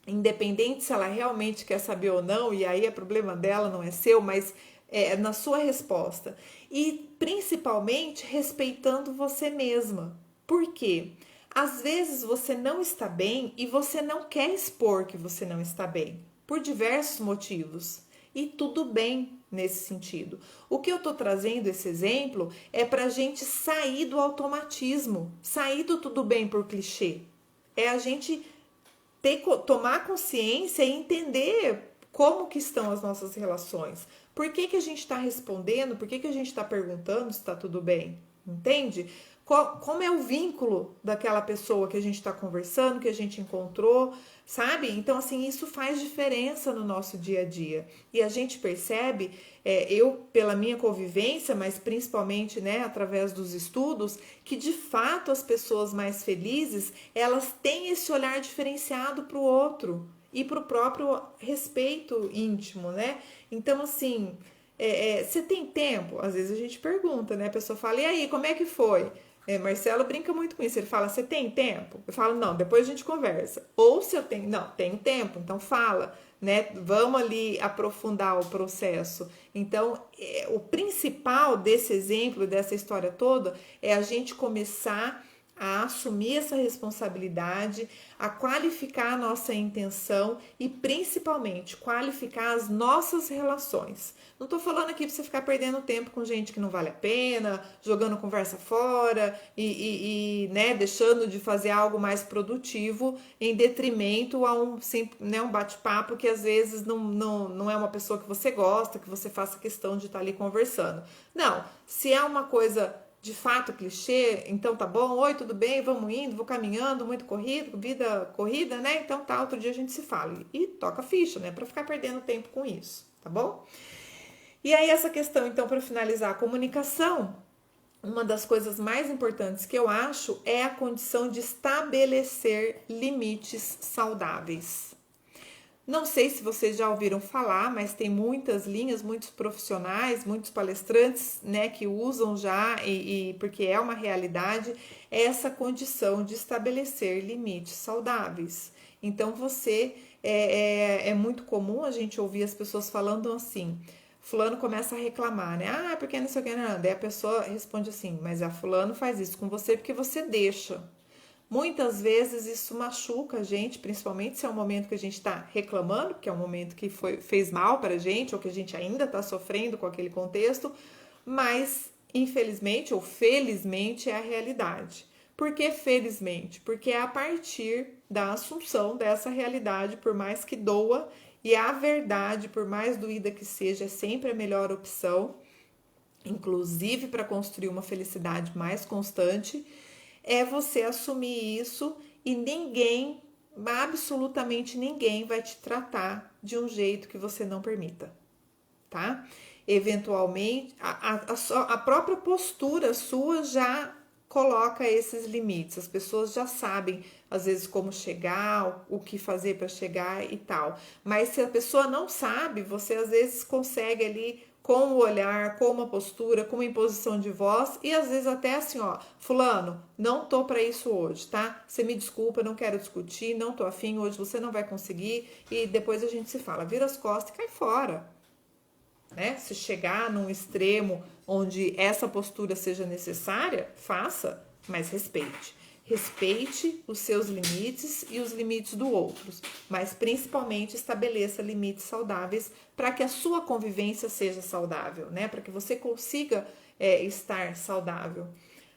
independente se ela realmente quer saber ou não, e aí é problema dela, não é seu, mas é na sua resposta. E principalmente respeitando você mesma. Por quê? Às vezes você não está bem e você não quer expor que você não está bem, por diversos motivos. E tudo bem nesse sentido. O que eu tô trazendo esse exemplo é pra gente sair do automatismo, sair do tudo bem por clichê. É a gente tomar consciência e entender como que estão as nossas relações. Por que a gente está respondendo? Por que a gente está perguntando se está tudo bem? Entende? Como é o vínculo daquela pessoa que a gente está conversando, que a gente encontrou, sabe? Então, assim, isso faz diferença no nosso dia a dia. E a gente percebe, eu, pela minha convivência, mas principalmente, né, através dos estudos, que de fato as pessoas mais felizes, elas têm esse olhar diferenciado para o outro e para o próprio respeito íntimo, né? Então, assim, você tem tempo? Às vezes a gente pergunta, né? A pessoa fala, e aí, como é que foi? Marcelo brinca muito com isso. Ele fala, você tem tempo? Eu falo, não, depois a gente conversa. Ou se eu tenho, não, tenho tempo, então fala, né? Vamos ali aprofundar o processo. Então, o principal desse exemplo, dessa história toda, é a gente começar a assumir essa responsabilidade, a qualificar a nossa intenção e principalmente qualificar as nossas relações. Não tô falando aqui pra você ficar perdendo tempo com gente que não vale a pena, jogando conversa fora e né, deixando de fazer algo mais produtivo em detrimento a um bate-papo que às vezes não é uma pessoa que você gosta, que você faça questão de estar ali conversando. Não, se é uma coisa de fato clichê, então tá bom, oi, tudo bem, vamos indo, vou caminhando, muito corrido, vida corrida, né? Então tá, outro dia a gente se fala. E toca ficha, né? Pra ficar perdendo tempo com isso, tá bom? E aí essa questão, então, para finalizar, a comunicação, uma das coisas mais importantes que eu acho é a condição de estabelecer limites saudáveis. Não sei se vocês já ouviram falar, mas tem muitas linhas, muitos profissionais, muitos palestrantes, né, que usam já, porque é uma realidade, essa condição de estabelecer limites saudáveis. Então, é muito comum a gente ouvir as pessoas falando assim, fulano começa a reclamar, né? Ah, porque não sei o que, não. Daí a pessoa responde assim, mas a fulano faz isso com você porque você deixa. Muitas vezes isso machuca a gente, principalmente se é um momento que a gente está reclamando, que é um momento que fez mal para a gente, ou que a gente ainda está sofrendo com aquele contexto, mas infelizmente ou felizmente é a realidade. Por que felizmente? Porque é a partir da assunção dessa realidade, por mais que doa, e a verdade, por mais doída que seja, é sempre a melhor opção, inclusive para construir uma felicidade mais constante, é você assumir isso e ninguém, absolutamente ninguém, vai te tratar de um jeito que você não permita, tá? Eventualmente, a própria postura sua já coloca esses limites. As pessoas já sabem, às vezes, como chegar, o que fazer para chegar e tal. Mas se a pessoa não sabe, você às vezes consegue ali com o olhar, com uma postura, com uma imposição de voz e às vezes até assim, ó, fulano, não tô para isso hoje, tá? Você me desculpa, não quero discutir, não tô afim, hoje você não vai conseguir e depois a gente se fala. Vira as costas e cai fora. Né? Se chegar num extremo onde essa postura seja necessária, faça, mas respeite. Respeite os seus limites e os limites do outro, mas principalmente estabeleça limites saudáveis para que a sua convivência seja saudável, né? Para que você consiga estar saudável.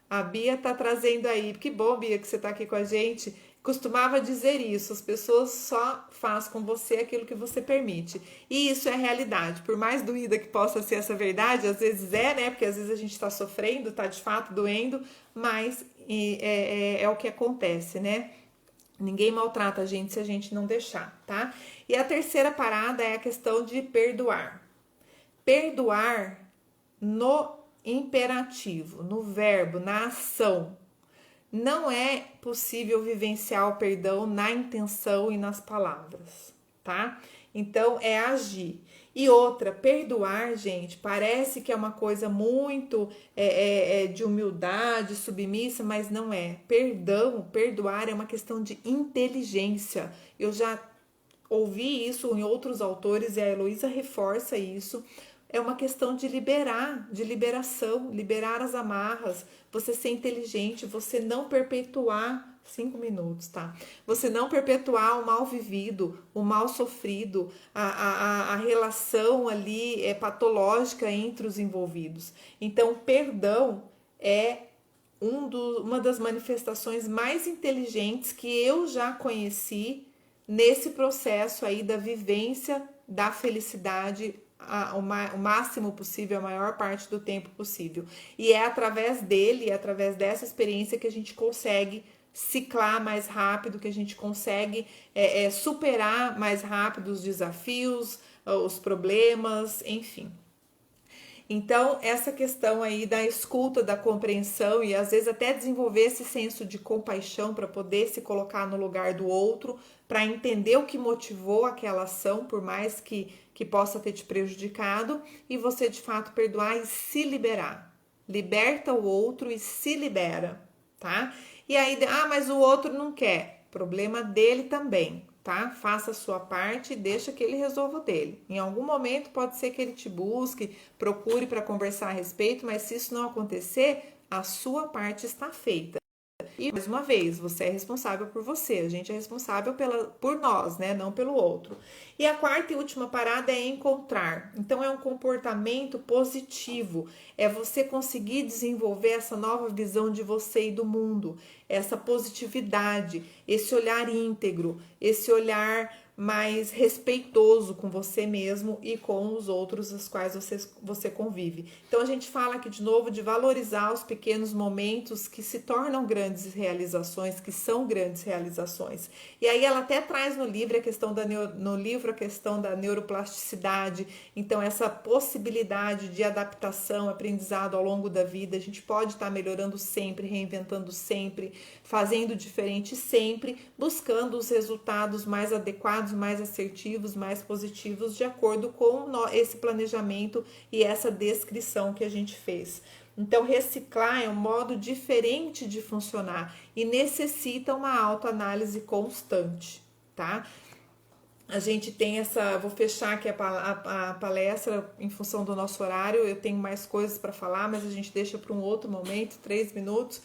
A Bia tá trazendo aí, que bom, Bia, que você tá aqui com a gente. Costumava dizer isso, as pessoas só fazem com você aquilo que você permite. E isso é realidade. Por mais doída que possa ser essa verdade, às vezes né? Porque às vezes a gente está sofrendo, está de fato doendo, mas é o que acontece, né? Ninguém maltrata a gente se a gente não deixar, tá? E a terceira parada é a questão de perdoar. Perdoar no imperativo, no verbo, na ação. Não é possível vivenciar o perdão na intenção e nas palavras, tá? Então é agir. E outra, perdoar, gente, parece que é uma coisa muito de humildade, submissa, mas não é. Perdoar é uma questão de inteligência. Eu já ouvi isso em outros autores e a Heloísa reforça isso. É uma questão de liberação, liberar as amarras, você ser inteligente, você não perpetuar 5 minutos, tá? Você não perpetuar o mal vivido, o mal sofrido, a relação ali patológica entre os envolvidos. Então, perdão é uma das manifestações mais inteligentes que eu já conheci nesse processo aí da vivência da felicidade o máximo possível, a maior parte do tempo possível. E é através dele, é através dessa experiência que a gente consegue ciclar mais rápido, que a gente consegue superar mais rápido os desafios, os problemas, enfim. Então, essa questão aí da escuta, da compreensão e às vezes até desenvolver esse senso de compaixão para poder se colocar no lugar do outro, para entender o que motivou aquela ação, por mais que possa ter te prejudicado, e você de fato perdoar e se liberar. Liberta o outro e se libera, tá? E aí, mas o outro não quer. Problema dele também, tá? Faça a sua parte e deixa que ele resolva o dele. Em algum momento pode ser que ele te busque, procure para conversar a respeito, mas se isso não acontecer, a sua parte está feita. E mais uma vez, você é responsável por você, a gente é responsável por nós, né? Não pelo outro. E a quarta e última parada é encontrar. Então, é um comportamento positivo, é você conseguir desenvolver essa nova visão de você e do mundo, essa positividade, esse olhar íntegro, esse olhar mais respeitoso com você mesmo e com os outros os quais você convive. Então a gente fala aqui de novo de valorizar os pequenos momentos que se tornam grandes realizações, que são grandes realizações. E aí ela até traz no livro a questão da neuroplasticidade, então essa possibilidade de adaptação, aprendizado ao longo da vida, a gente pode estar melhorando sempre, reinventando sempre, fazendo diferente sempre, buscando os resultados mais adequados, mais assertivos, mais positivos, de acordo com esse planejamento e essa descrição que a gente fez. Então, reciclar é um modo diferente de funcionar e necessita uma autoanálise constante, tá? A gente tem vou fechar aqui a palestra em função do nosso horário, eu tenho mais coisas para falar, mas a gente deixa para um outro momento, 3 minutos.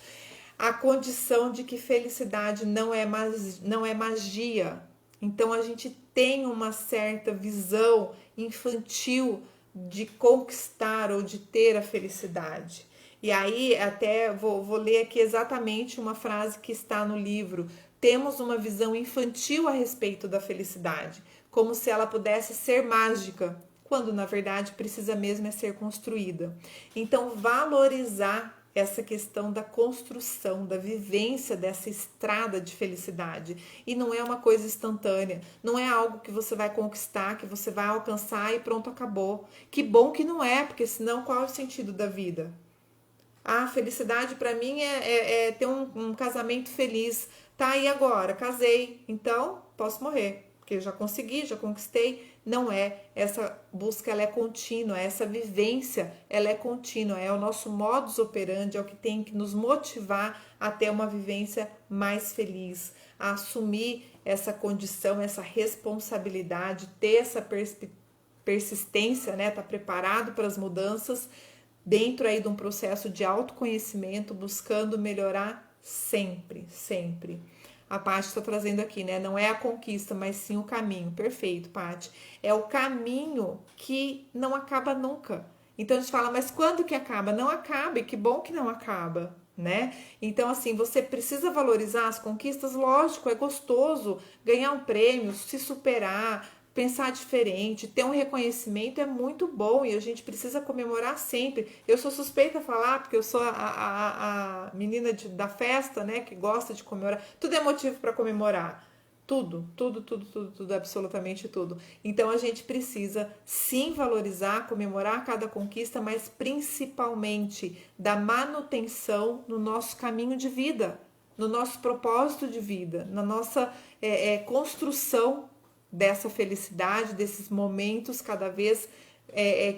A condição de que felicidade não é magia. Então a gente tem uma certa visão infantil de conquistar ou de ter a felicidade. E aí até vou ler aqui exatamente uma frase que está no livro. Temos uma visão infantil a respeito da felicidade, como se ela pudesse ser mágica, quando na verdade precisa mesmo ser construída. Então valorizar essa questão da construção, da vivência dessa estrada de felicidade. E não é uma coisa instantânea, não é algo que você vai conquistar, que você vai alcançar e pronto, acabou. Que bom que não é, porque senão qual é o sentido da vida? A felicidade para mim é ter um casamento feliz. Tá, e agora? Casei, então posso morrer, porque eu já consegui, já conquistei. Não é. Essa busca ela é contínua, essa vivência ela é contínua, é o nosso modus operandi, é o que tem que nos motivar a ter uma vivência mais feliz, a assumir essa condição, essa responsabilidade, ter essa persistência, né? Tá preparado para as mudanças dentro aí de um processo de autoconhecimento, buscando melhorar sempre, sempre. A Paty está trazendo aqui, né? Não é a conquista, mas sim o caminho. Perfeito, Paty. É o caminho que não acaba nunca. Então a gente fala, mas quando que acaba? Não acaba, e que bom que não acaba, né? Então, assim, você precisa valorizar as conquistas, lógico, é gostoso ganhar um prêmio, se superar, pensar diferente, ter um reconhecimento é muito bom e a gente precisa comemorar sempre. Eu sou suspeita a falar, porque eu sou a menina da festa, né, que gosta de comemorar. Tudo é motivo para comemorar. Tudo, absolutamente tudo. Então a gente precisa sim valorizar, comemorar cada conquista, mas principalmente da manutenção no nosso caminho de vida, no nosso propósito de vida, na nossa construção dessa felicidade, desses momentos cada vez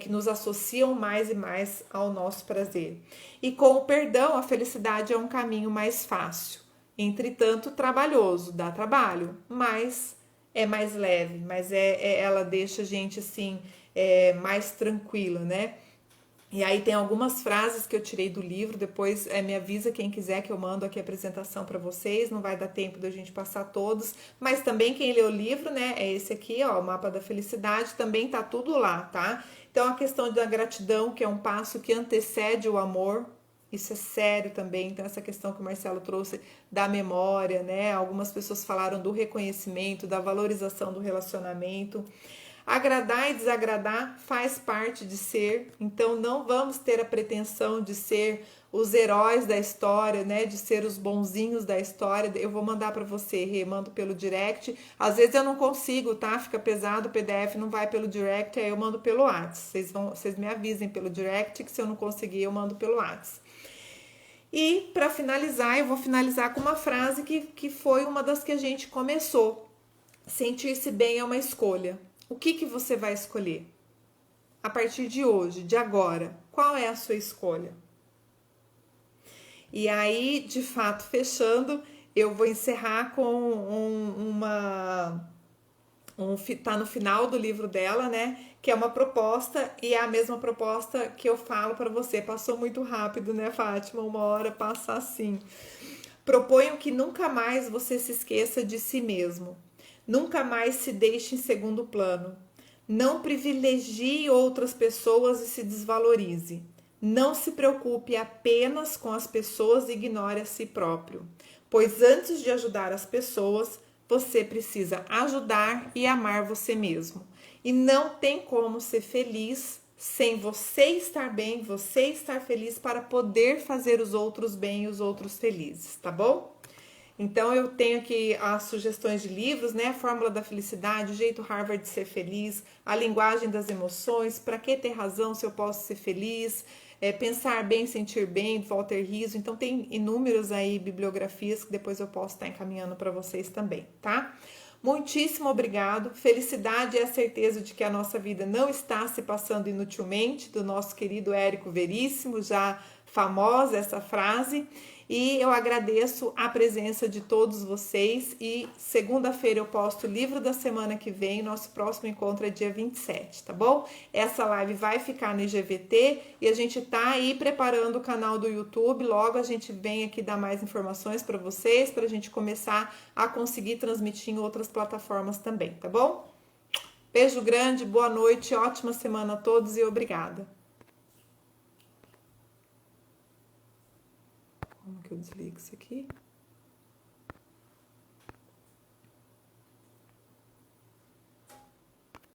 que nos associam mais e mais ao nosso prazer. E com o perdão, a felicidade é um caminho mais fácil. Entretanto, trabalhoso, dá trabalho, mas é mais leve, mas ela deixa a gente assim mais tranquila, né? E aí tem algumas frases que eu tirei do livro, depois me avisa quem quiser que eu mando aqui a apresentação para vocês, não vai dar tempo da gente passar todos, mas também quem lê o livro, né, é esse aqui, ó, o Mapa da Felicidade, também tá tudo lá, tá? Então a questão da gratidão, que é um passo que antecede o amor, isso é sério também, então essa questão que o Marcelo trouxe da memória, né, algumas pessoas falaram do reconhecimento, da valorização do relacionamento. Agradar e desagradar faz parte de ser, então não vamos ter a pretensão de ser os heróis da história, né? De ser os bonzinhos da história. Eu vou mandar para você, mando pelo direct. Às vezes eu não consigo, tá? Fica pesado, o PDF não vai pelo direct, aí eu mando pelo WhatsApp. Vocês me avisem pelo direct que se eu não conseguir, eu mando pelo WhatsApp. E para finalizar, eu vou finalizar com uma frase que foi uma das que a gente começou. Sentir-se bem é uma escolha. O que você vai escolher? A partir de hoje, de agora, qual é a sua escolha? E aí, de fato, fechando, eu vou encerrar com tá no final do livro dela, né? Que é uma proposta e é a mesma proposta que eu falo para você. Passou muito rápido, né, Fátima? Uma hora passa assim. Proponho que nunca mais você se esqueça de si mesmo. Nunca mais se deixe em segundo plano. Não privilegie outras pessoas e se desvalorize. Não se preocupe apenas com as pessoas e ignore a si próprio. Pois antes de ajudar as pessoas, você precisa ajudar e amar você mesmo. E não tem como ser feliz sem você estar bem, você estar feliz para poder fazer os outros bem e os outros felizes, tá bom? Então eu tenho aqui as sugestões de livros, né? A Fórmula da Felicidade, o jeito Harvard de ser feliz, a linguagem das emoções, para que ter razão se eu posso ser feliz, pensar bem, sentir bem, do Walter Rizzo. Então tem inúmeros aí bibliografias que depois eu posso estar encaminhando para vocês também, tá? Muitíssimo obrigado. Felicidade é a certeza de que a nossa vida não está se passando inutilmente, do nosso querido Érico Veríssimo, já famosa essa frase. E eu agradeço a presença de todos vocês e segunda-feira eu posto o livro da semana que vem, nosso próximo encontro é dia 27, tá bom? Essa live vai ficar no IGVT e a gente tá aí preparando o canal do YouTube, logo a gente vem aqui dar mais informações para vocês, para a gente começar a conseguir transmitir em outras plataformas também, tá bom? Beijo grande, boa noite, ótima semana a todos e obrigada. Como que eu desligo isso aqui?